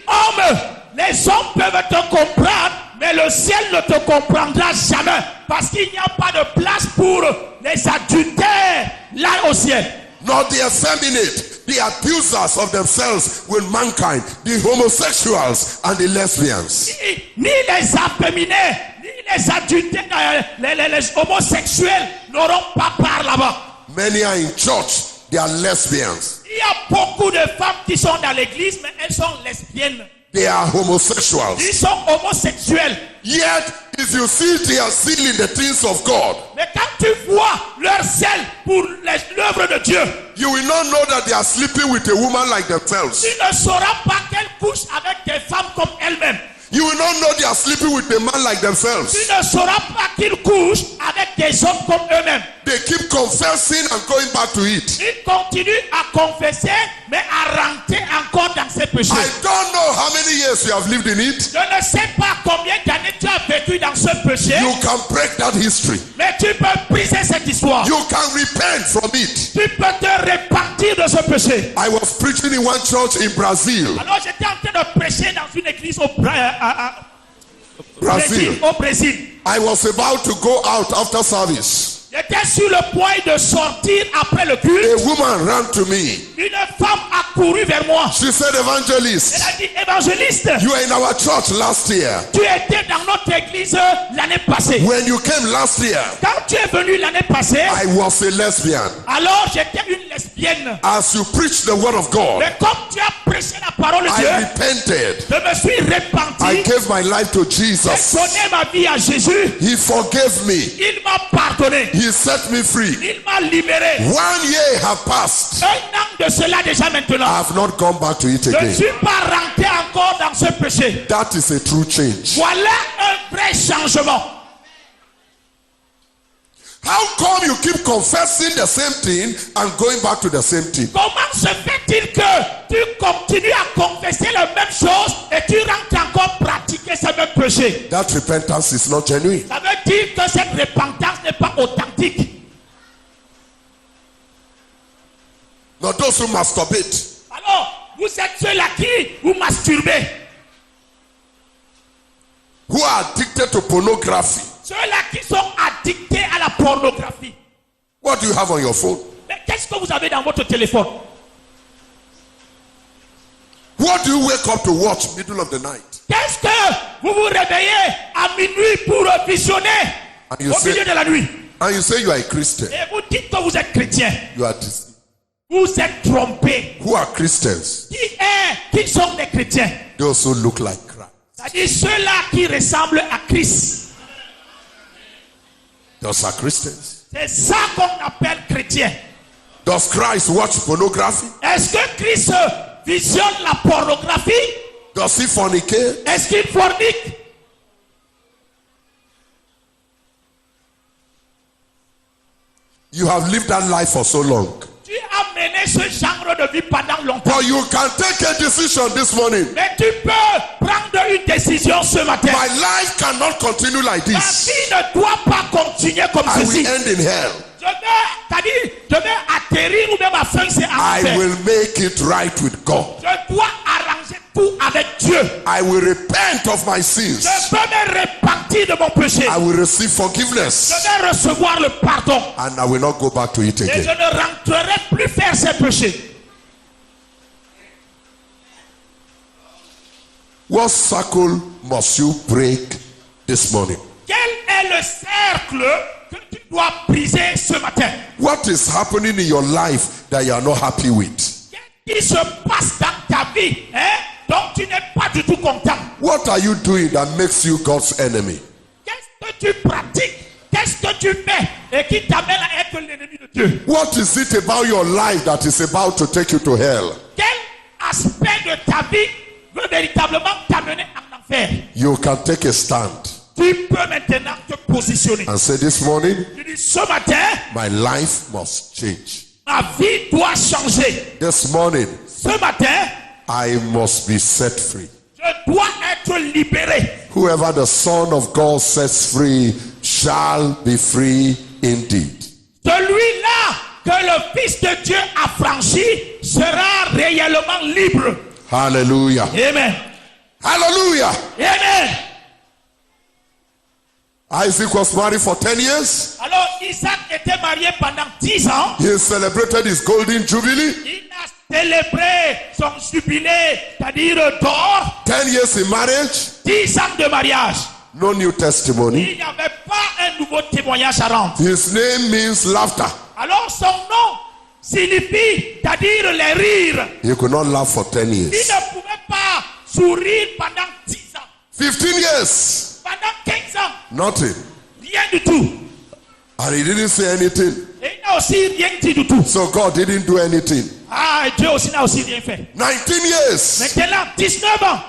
Hommes, les hommes peuvent te comprendre, mais le ciel ne te comprendra jamais. Parce qu'il n'y a pas de place pour les adultères là au ciel. Not the effeminate, the abusers of themselves with mankind, the homosexuals and the lesbians. Ni les afféminés, ni les adultères, les homosexuels n'auront pas part là-bas. Many are in church, they are lesbians. Il y a beaucoup de femmes qui sont dans l'église, mais elles sont lesbiennes. They are homosexuals. Ils sont homosexuels. Yet, if you see they are still in the things of God, Mais quand tu vois leur zèle pour l'œuvre de Dieu, you will not know that they are sleeping with a woman like themselves. tu ne sauras pas qu'elles couchent avec des femmes comme elles-mêmes. You will not know they are sleeping with a man like themselves. Tu ne sauras pas qu'ils couchent avec des hommes comme eux-mêmes. They keep confessing and going back to it. Ils continuent à confesser, mais à rentrer encore dans ces péchés. I don't know how many years you have lived in it. Je ne sais pas combien d'années tu as vécu dans ce péché, You can break that history. mais tu peux briser cette histoire. You can repent from it. Tu peux te repentir de ce péché. I was preaching in one church in Brazil. Alors j'étais en train de prêcher dans une église au Brazil. Brésil. I was about to go out after service. J'étais sur le point de sortir après le culte. A woman ran to me. Une femme a couru vers moi. She said, Elle Evangelist, a dit, évangéliste, you were in our church last year. tu étais dans notre église l'année passée. When you came last year, Quand tu es venu l'année passée, I was a lesbian. alors j'étais une lesbienne. As you preach the word of God, Mais comme tu as prêché la parole de I Dieu, repented. je me suis I repenti. gave my life to J'ai Jesus. donné ma vie à Jésus. He forgave me. Il m'a pardonné. He set me free. Il m'a libéré. 1 year have passed. Un an de cela déjà maintenant. I have not gone back to it Je ne again. suis pas rentré encore dans ce péché. That is a true change. Voilà un vrai changement. How come you keep confessing the same thing and going back to the same thing? Comment se fait-il que tu continues à confesser la même chose et tu rentres encore pratiquer ce même péché? That repentance is not genuine. Ça veut dire que cette repentance n'est pas authentique. Not those who masturbate. Alors, vous êtes ceux-là qui vous masturbez. Who are addicted to pornography. Ceux-là qui sont addictés à la pornographie. What do you have on your phone? Mais qu'est-ce que vous avez dans votre téléphone? What do you wake up to watch middle of the night? Qu'est-ce que vous vous réveillez à minuit pour visionner And you au milieu de la nuit? And you say you are a Christian. Et vous dites que vous êtes chrétien. You are deceived. Vous êtes trompé. Who are Christians? Qui sont des chrétiens? Those who look like Christ. C'est-à-dire ceux-là qui ressemblent à Christ. Those are Christians. C'est ça qu'on appelle chrétien. Does Christ watch pornography? Est-ce que Christ visionne la pornographie? Does he fornicate? Est-ce qu'il fornique? You have lived that life for so long. Tu as mené ce genre de vie pendant longtemps. But you can take a decision this morning. Mais tu peux prendre une décision ce matin. My life cannot continue like Ma this. vie ne doit pas continuer comme I ceci. will end in hell. Je vais atterrir ou même ma fin c'est en I enfer. will make it right with God. Je dois arranger tout avec Dieu. I will repent of my sins. Je veux me repentir de mon péché. I will receive forgiveness. Je vais recevoir le pardon. And I will not go back to it Et je again. ne rentrerai plus faire ces péchés. What circle must you break this morning? Quel est le cercle que tu dois briser ce matin? What is happening in your life that you are not happy with? Qu'est-ce qui se passe dans ta vie dont tu n'es pas du tout content? What are you doing that makes you God's enemy? Qu'est-ce que tu pratiques? Qu'est-ce que tu fais et qui t'amène à être l'ennemi de Dieu? What is it about your life that is about to take you to hell? Quel aspect de ta vie veut véritablement t'amener en enfer? You can take a stand Tu peux maintenant te positionner. and say this morning, Tu dis ce matin, my life must change. ma vie doit changer. This morning, Ce matin, I must be set free. je dois être libéré. Whoever the Son of God sets free shall be free indeed. Celui-là que le Fils de Dieu a franchi sera réellement libre. Hallelujah. Amen. Hallelujah. Amen. Isaac was married for 10 years. Alors Isaac était marié pendant 10 ans. He celebrated his golden jubilee. Il a célébrer son jubilé, c'est-à-dire d'or, 10 years in marriage, 10 ans de mariage. no new testimony. Il n'y avait pas un nouveau témoignage à rendre. His name means laughter. Alors son nom signifie, c'est-à-dire les rires. He could not laugh for 10 Il years. ne pouvait pas sourire pendant 10 ans, 15 years, pendant 15 ans, nothing. rien du tout. And he didn't say anything. Et il n'a aussi rien dit du tout. So God didn't do anything. Ah, et Dieu aussi n'a aussi rien fait. 19 years. Maintenant, 19 ans.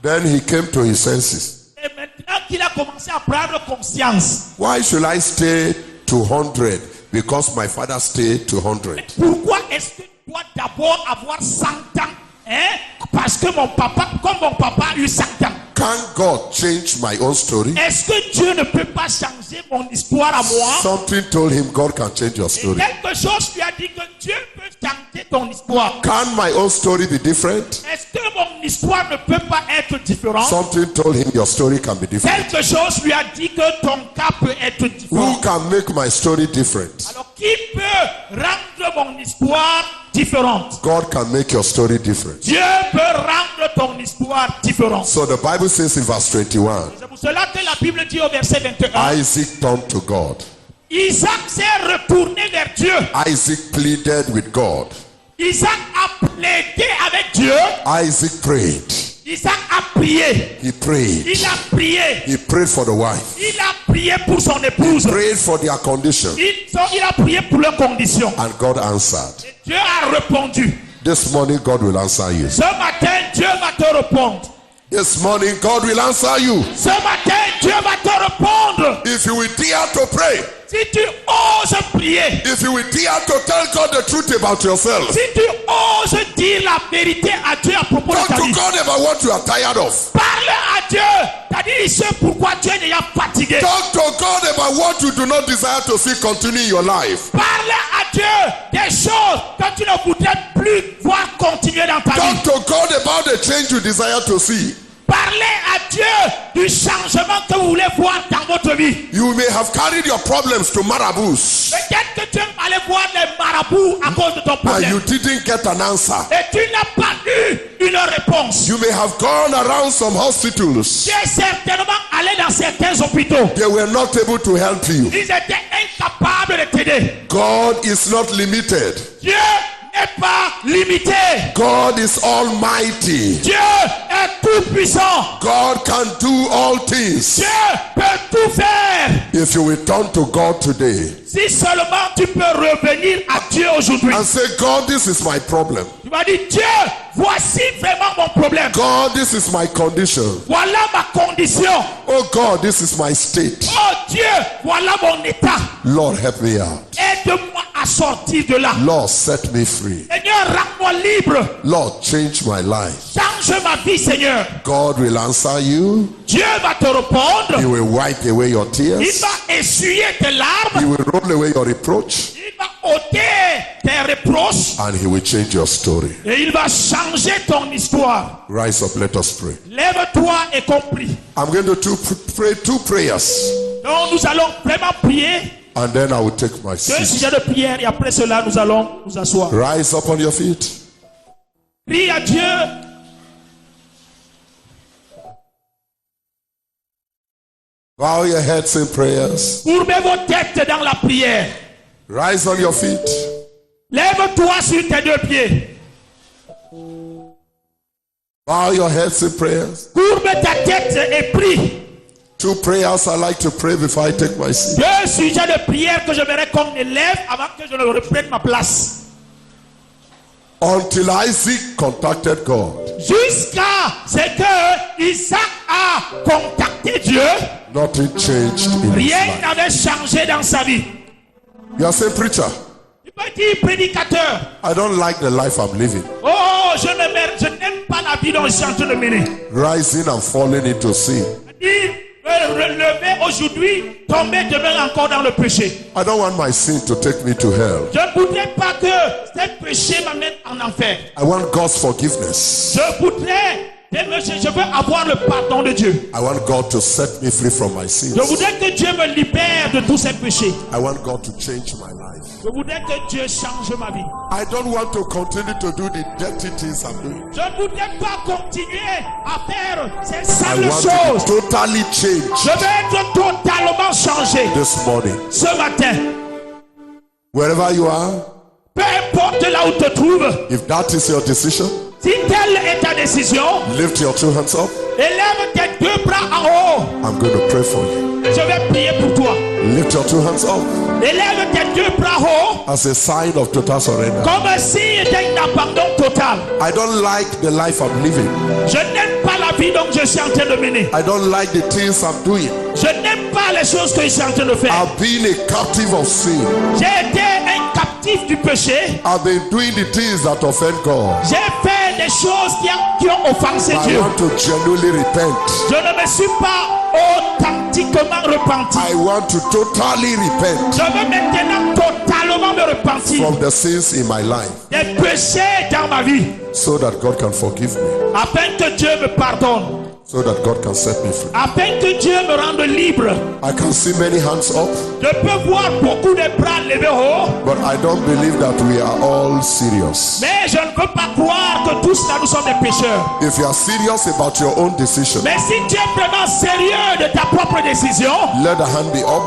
Then he came to his senses. Et maintenant qu'il a commencé à prendre conscience. Why should I stay to 100? Because my father stayed to 100. Pourquoi est-ce que tu dois d'abord avoir 100 ans? Hein? Parce que mon papa, comme mon papa a eu 100 ans. Can't God change my own story? Est-ce que Dieu ne peut pas changer mon histoire à moi? Something told him God can change your Et story. quelque chose lui a dit que Dieu peut changer ton histoire. Can my own story be different? Est-ce que mon histoire ne peut pas être différente? Something told him your story can be different. Quelque chose lui a dit que ton cas peut être différent. Who can make my story different? Alors qui peut rendre mon histoire différente? God can make your story different. Dieu peut rendre ton histoire différente. So the Bible says in verse 21, C'est pour cela que la Bible dit au verset 21, Isaac turned to God. Isaac s'est retourné vers Dieu. Isaac pleaded with God. Isaac a plaidé avec Dieu. Isaac prayed. Isaac a prié. He prayed. Il a prié. He prayed for the wife. Il a prié pour son épouse. Prayed for their condition. Il a prié pour leurs conditions. And God answered. Et Dieu a répondu. This morning God will answer you. Ce matin, Dieu va te répondre. This morning God will answer you. Ce matin, Dieu va te répondre. If you will dare to pray. Si tu oses prier. If you will dare to tell God the truth about yourself. Si tu oses dire la vérité à Dieu à propos de Talk ta to vie. God about what you are tired of. Parle à Dieu. C'est-à-dire, il sait pourquoi Dieu est déjà fatigué. Talk to God about what you do not desire to see continue in your life. Parle à Dieu des choses que tu ne voudrais plus voir continuer dans ta vie. Talk to God about the change you desire to see. Parlez à Dieu du changement que vous voulez voir dans votre vie. You may have carried your problems to marabouts Peut-être que tu es allé voir les marabouts à cause de ton and problème. you didn't get an answer. Et tu n'as pas eu une réponse. You may have gone around some hospitals. Tu es certainement allé dans certains hôpitaux. They were not able to help you. Ils étaient incapables de t'aider. God is not limited. Dieu n'est pas limité. God is almighty. Dieu est tout puissant. God can do all things. Dieu peut tout faire. If you will turn to God today Si seulement tu peux revenir à Dieu aujourd'hui. and say, God, this is my problem. Tu vas dire, Dieu, voici vraiment mon problème. God, this is my condition. Voilà ma condition. Oh God, this is my state. Oh Dieu, voilà mon état. Lord, help me out. Aide-moi à sortir de là. Lord, set me free. Seigneur, rends-moi libre. Lord, change my life. Change ma vie, Seigneur. God will answer you. Dieu va te répondre. He will wipe away your Il tears. va essuyer tes He larmes. will roll away your reproach. Il va ôter tes reproches. And he will change your story. Et il va changer ton histoire. Rise up, let us pray. Lève-toi et compris. I'm going to pray two prayers. Donc nous allons vraiment prier. And then I will take my Deux seat. sujets de prière et après cela nous allons nous asseoir. Rise up on your feet. Prie à Dieu. Bow your heads in prayers. Courbez vos têtes dans la prière. Rise on your feet. Lève-toi sur tes deux pieds. Bow your heads in prayers. Courbe ta tête et prie. Two prayers I like to pray before I take my seat. Deux sujets de prière que j'aimerais qu'on élève avant que je ne reprenne ma place. Until Isaac contacted God, Jusqu'à ce que Isaac a contacté Dieu, nothing changed in his rien life. n'avait changé dans sa vie. You are saying, preacher, Tu peux dire, prédicateur, I don't like the life I'm living. oh, je n'aime pas la vie dont je suis en train de mener. Rising and falling into sin. Il veut relever aujourd'hui, tomber demain encore dans le péché. I don't want my sin to take me to hell. Je ne voudrais pas que ce péché m'amène en enfer. I want God's forgiveness. Je voudrais Je veux avoir le pardon de Dieu. I want God to set me free from my sins. Je voudrais que Dieu me libère de tous ces péchés. I want God to change my life. Je voudrais que Dieu change ma vie. I don't want to continue to do the dirty things I'm doing. Je ne voudrais pas continuer à faire ces I sales want choses. to be totally changed Je veux être totalement changé this morning. ce matin. Wherever you are, Peu importe là où tu te trouves, if that is your decision, si telle est ta décision, lift your two hands up. élève tes deux bras en haut. I'm going to pray for you. Je vais prier pour toi. Lift your two hands up Élève tes deux bras haut as a sign of total surrender. comme signe d'un abandon total. I don't like the life I'm living. Je n'aime pas la vie dont je suis en train de mener. I don't like the things I'm doing. Je n'aime pas les choses que je suis en train de faire. I've been a captive of sin. J'ai été un captif du péché. I've been doing the things that offend God. J'ai fait des choses qui ont offensé I Dieu. want to genuinely repent. Je ne me suis pas authentiquement repenti. I want to totally repent Je veux maintenant totalement me repentir from the sins in my life des péchés dans ma vie, so that God can forgive me, afin que Dieu me pardonne, so that God can set me free. afin que Dieu me rende libre. I can see many hands up, Je peux voir beaucoup de bras levés haut, but I don't believe that we are all serious. mais je ne peux pas croire que tous là nous sommes des pécheurs. If you are serious about your own decision, Mais si tu es vraiment sérieux de ta propre décision, let the hand be up.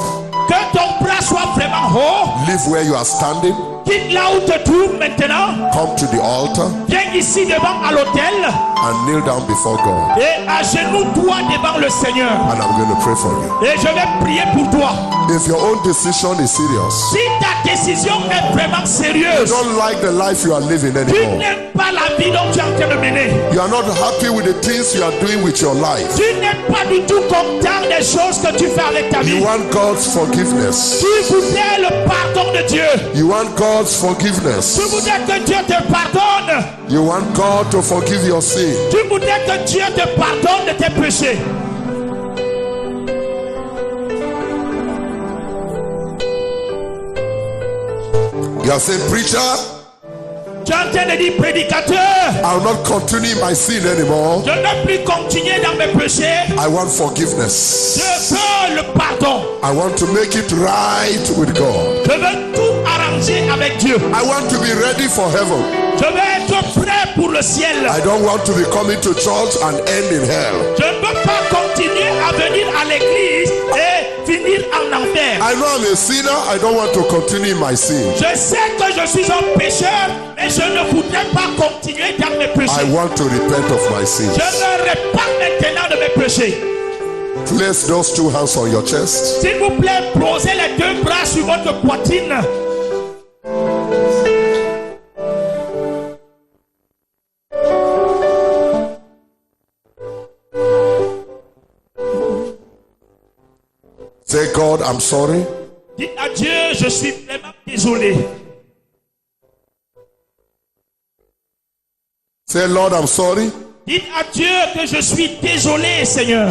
que ton bras soit vraiment haut, Leave where you are standing. quitte là où te trouves maintenant, Come to the altar viens ici devant à l'autel and kneel down before God. et agenouille-toi devant le Seigneur. And I'm going to pray for you. Et je vais prier pour toi. If your own decision is serious, Si ta décision est vraiment you sérieuse, don't like the life you are living tu anymore, n'aimes pas la vie dont tu es en train de mener, you are not happy with the things you are doing with your life, tu n'es pas du tout content des choses que tu fais avec ta vie, you want God's forgiveness, tu voudrais le pardon de Dieu, you want God's forgiveness, tu voudrais que Dieu te pardonne, you want God to forgive your sin, tu voudrais que Dieu te pardonne de tes péchés. you are saying, preacher, Tu es en train de dire, prédicateur, I will not continue my sin anymore. je ne veux plus continuer dans mes péchés, I want forgiveness. je veux le pardon, I want to make it right with God. je veux tout arranger avec Dieu, I want to be ready for heaven. je veux être prêt pour le ciel. I don't want to be coming to church and end in hell. Je ne veux pas continuer à venir à l'église et finir en enfer. I know I'm a sinner. I don't want to continue in my sin. Je sais que je suis un pécheur, mais je ne voudrais pas continuer dans mes I péchés. want to repent of my sins. Je me répands maintenant de mes péchés. Place those two hands on your chest. S'il vous plaît, posez les deux bras sur votre poitrine. Say, God, I'm sorry. Dites à Dieu, je suis vraiment désolé. Say, Lord, I'm sorry. Dites à Dieu que je suis désolé, Seigneur.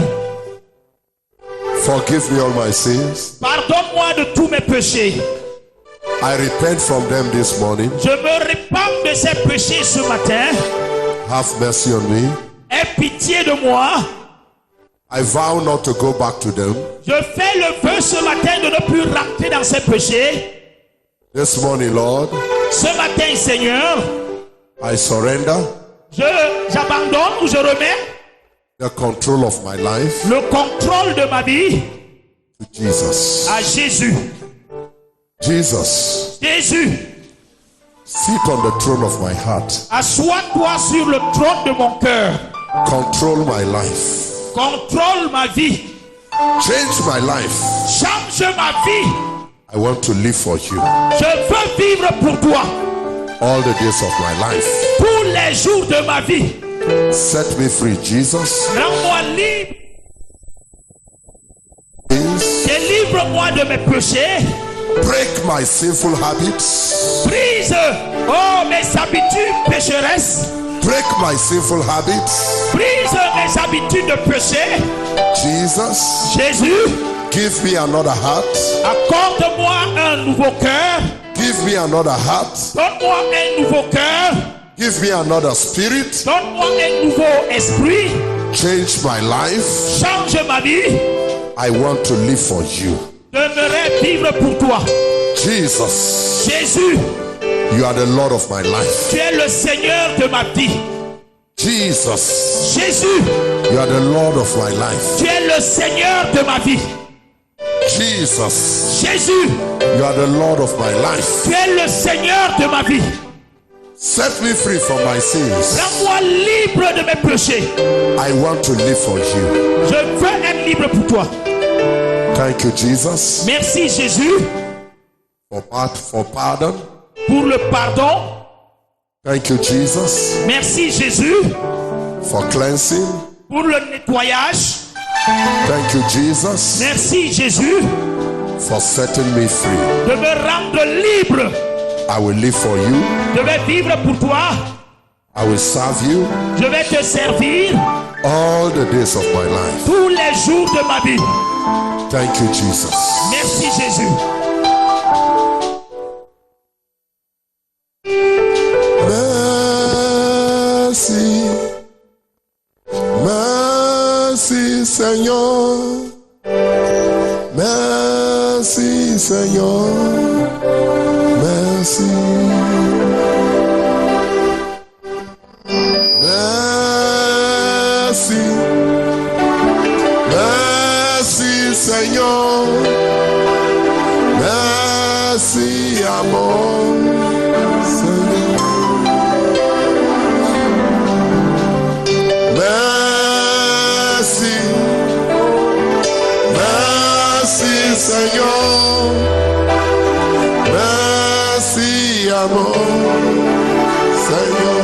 Forgive me all my sins. Pardonne-moi de tous mes péchés. I repent from them this morning. Je me répands de ces péchés ce matin. Have mercy on me. Aie pitié de moi. I vow not to go back to them. Je fais le vœu ce matin de ne plus rentrer dans ces péchés. This morning, Lord, Ce matin, Seigneur, I surrender j'abandonne ou je remets the control of my life le contrôle de ma vie to Jesus. à Jésus. Jesus, Jésus, sit on the throne of my heart. assois-toi sur le trône de mon cœur. Control my life. Contrôle ma vie. Change my life. Change ma vie. I want to live for you Je veux vivre pour toi all the days of my life. tous les jours de ma vie. Set me free, Jesus. Rends-moi libre. Please Délivre-moi de mes péchés. break my sinful habits. Brise, oh, mes habitudes pécheresses. Break my sinful habits. Brise mes habitudes de péché. Jesus, Jésus, give me another heart. accorde-moi un nouveau cœur. Give me another heart. Donne-moi un nouveau cœur. Give me another spirit. Donne-moi un nouveau esprit. Change my life. Change ma vie. I want to live for you. J'aimerais vivre pour toi. Jesus, Jésus, you are the Lord of my life. tu es le Seigneur de ma vie. Jesus, Jésus, you are the Lord of my life. tu es le Seigneur de ma vie. Jesus, Jésus, you are the Lord of my life. tu es le Seigneur de ma vie. Set me free from my sins. Rends-moi libre de mes péchés. I want to live for you. Je veux être libre pour toi. Thank you, Jesus, Merci Jésus for pardon. pour le pardon. Thank you, Jesus, Merci Jésus for cleansing. pour le nettoyage. Thank you, Jesus, Merci Jésus for setting me free. de me rendre libre. I will live for you. Je vais vivre pour toi. I will serve you Je vais te servir all the days of my life. tous les jours de ma vie. Thank you, Jesus. Merci Jésus. Merci, merci Seigneur, merci Seigneur, merci. Merci, merci Seigneur, merci amour Seigneur. Merci, merci Seigneur, merci amour Seigneur.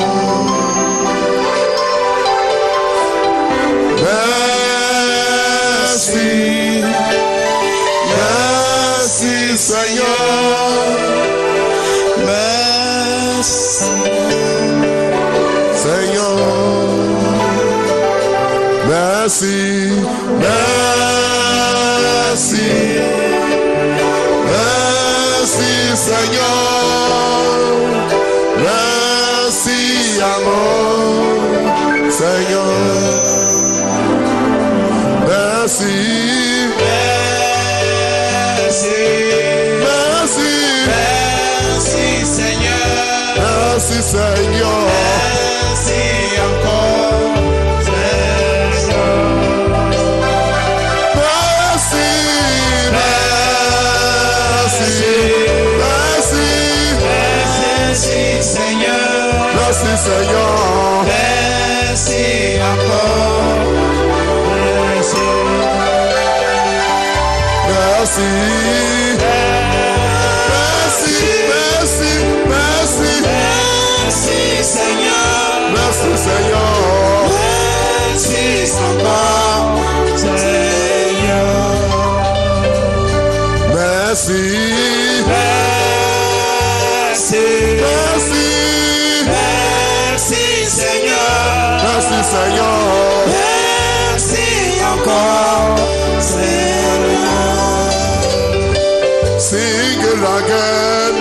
Merci, merci Seigneur, merci Seigneur. Merci, merci, merci Seigneur, merci amour Seigneur, merci, merci, merci, Merci Seigneur, merci Seigneur, merci encore Seigneur. merci, merci, merci, Merci Seigneur, merci Seigneur. merci encore. Merci, Merci, merci, merci, merci, merci Seigneur, merci Seigneur. merci encore Seigneur. Merci, Merci, merci, merci Seigneur, merci Seigneur. merci encore Seigneur. Sing it again.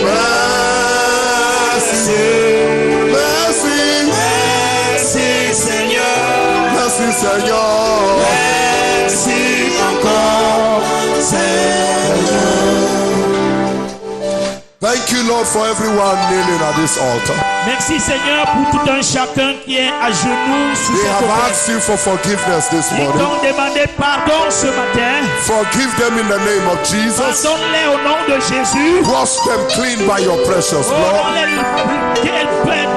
Merci, merci, Merci Seigneur, merci Seigneur. merci encore Seigneur. Thank you, Lord, for everyone kneeling at this altar. Merci Seigneur pour tout un chacun qui est à genoux sous They cette have autel. asked you for forgiveness this Ils morning. t'ont demandé pardon ce matin. Forgive them in the name of Jesus. Pardonne-les au nom de Jésus. Wash them clean by your precious blood.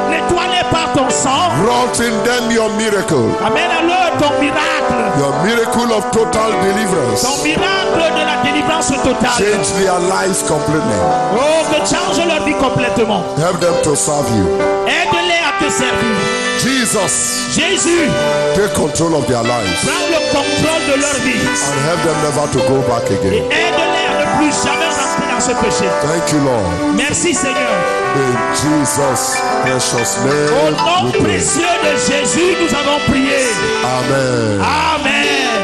Nettoie-les par ton sang. Wrought in them your miracle. Amène à l'heure ton miracle. Your miracle of total deliverance. Ton miracle de la délivrance totale. Change their lives completely. Oh, que change leur vie complètement. Help them to serve you. Aide-les à te servir. Jesus, Jésus, take control of their lives prends le contrôle de leur vie. and help them never to go back Et again. aide-les à ne plus jamais rentrer dans ce péché. Thank you, Lord. Merci Seigneur. In Jesus' precious Au name, nom we pray. précieux de Jésus, nous avons prié. Amen. Amen.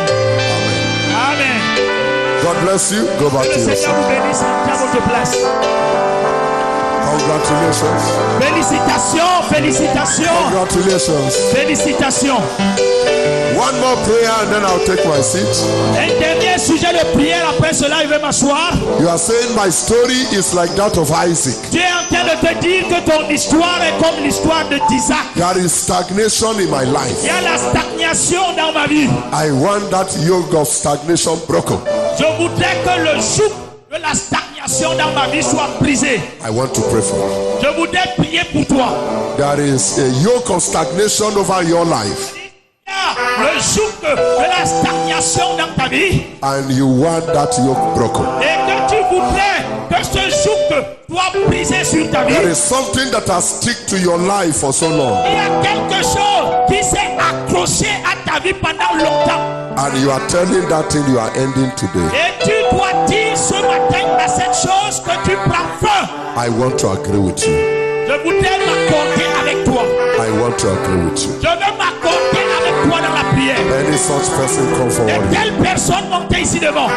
Amen. God bless you. Go back Que to le your Seigneur seat. vous bénisse. Rentrez à votre place. Congratulations. Félicitations, félicitations, Congratulations. félicitations. One more prayer and then I'll take my seat. Un dernier sujet de prière, après cela, je vais m'asseoir. You are saying my story is like that of Isaac. Tu es en train de te dire que ton histoire est comme l'histoire d'Isaac. There is stagnation in my Il life. y a la stagnation dans ma vie. I want that yoke of stagnation broken. Je voudrais que le joug de la stagnation dans ma vie soit brisé. I want to pray for you. Je voudrais prier pour toi. There is a yoke of stagnation over your life, Il y a le joug de la stagnation dans ta vie and you want that yoke broken. et que tu voudrais que ce joug soit brisé sur ta vie. There is something that has stick to your life for so long, Il y a quelque chose qui s'est accroché à ta vie pendant longtemps. and you are telling that thing you are ending today. Et tu dois dire ce matin à cette chose que tu prends fin. I want to agree with you. Je voudrais m'accorder avec toi. I want to agree with you. Je veux m'accorder avec toi dans la prière. Any such person come Et forward. telle personne montez ici devant.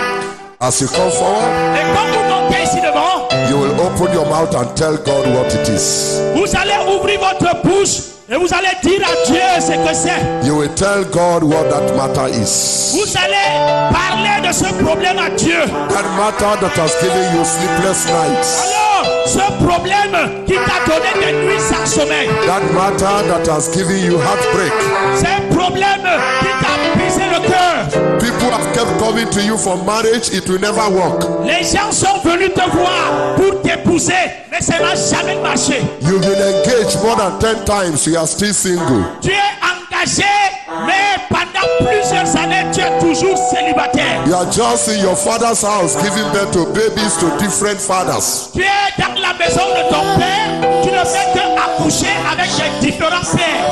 As you come forward, Et quand vous montez ici devant, you will open your mouth and tell God what it is. vous allez ouvrir votre bouche et vous allez dire à Dieu ce que c'est. You will tell God what that matter is. Vous allez parler de ce problème à Dieu. That matter that has given you sleepless nights. Alors, ce problème qui t'a donné des nuits sans sommeil, That matter that has given you heartbreak. c'est un problème qui t'a brisé le cœur. People have kept coming to you for marriage, it will never work. Les gens sont venus te voir pour t'épouser, mais ça n'a jamais marché. You've been engaged more than 10 times, you are still single. Tu es engagé, mais pendant plusieurs années, tu es toujours célibataire. You are just in your father's house giving birth to babies to different fathers. Tu es dans la maison de ton père, tu ne fais que accoucher avec des différents pères.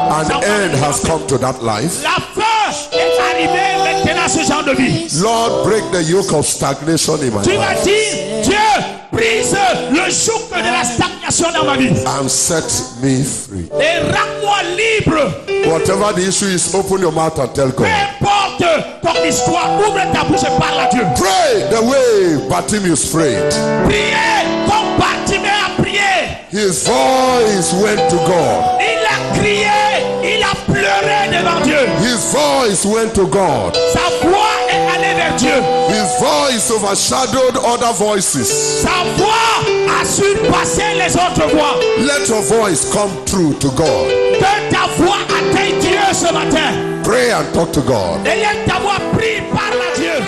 An end has come to that life. La fin est arrivée maintenant à ce genre de vie. Lord, break the yoke of stagnation in my Tu vas life dire, Dieu, brise le joug de la stagnation dans ma vie and set me free. et rends-moi libre. Whatever the issue is, open your mouth and tell Peu God. importe ton histoire, ouvre ta bouche et parle à Dieu. Pray the way Bartimaeus prayed. Priez comme Bartimée a prié. His voice went to God. Il a crié, il a pleuré devant Dieu. His voice went to God. Sa voix est allée vers Dieu. His voice overshadowed other voices. Sa voix a surpassé les autres voix. Let your voice come true to God. Que ta voix atteigne Dieu ce matin. Pray and talk to God. Ayant ta voix, prie, parle à Dieu.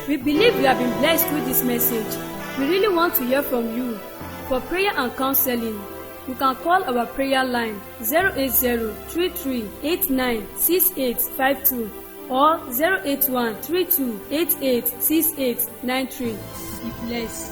We believe you have been blessed through this message. We really want to hear from you. For prayer and counseling, you can call our prayer line 080-3389-6852 or 081-3288-6893. Be blessed.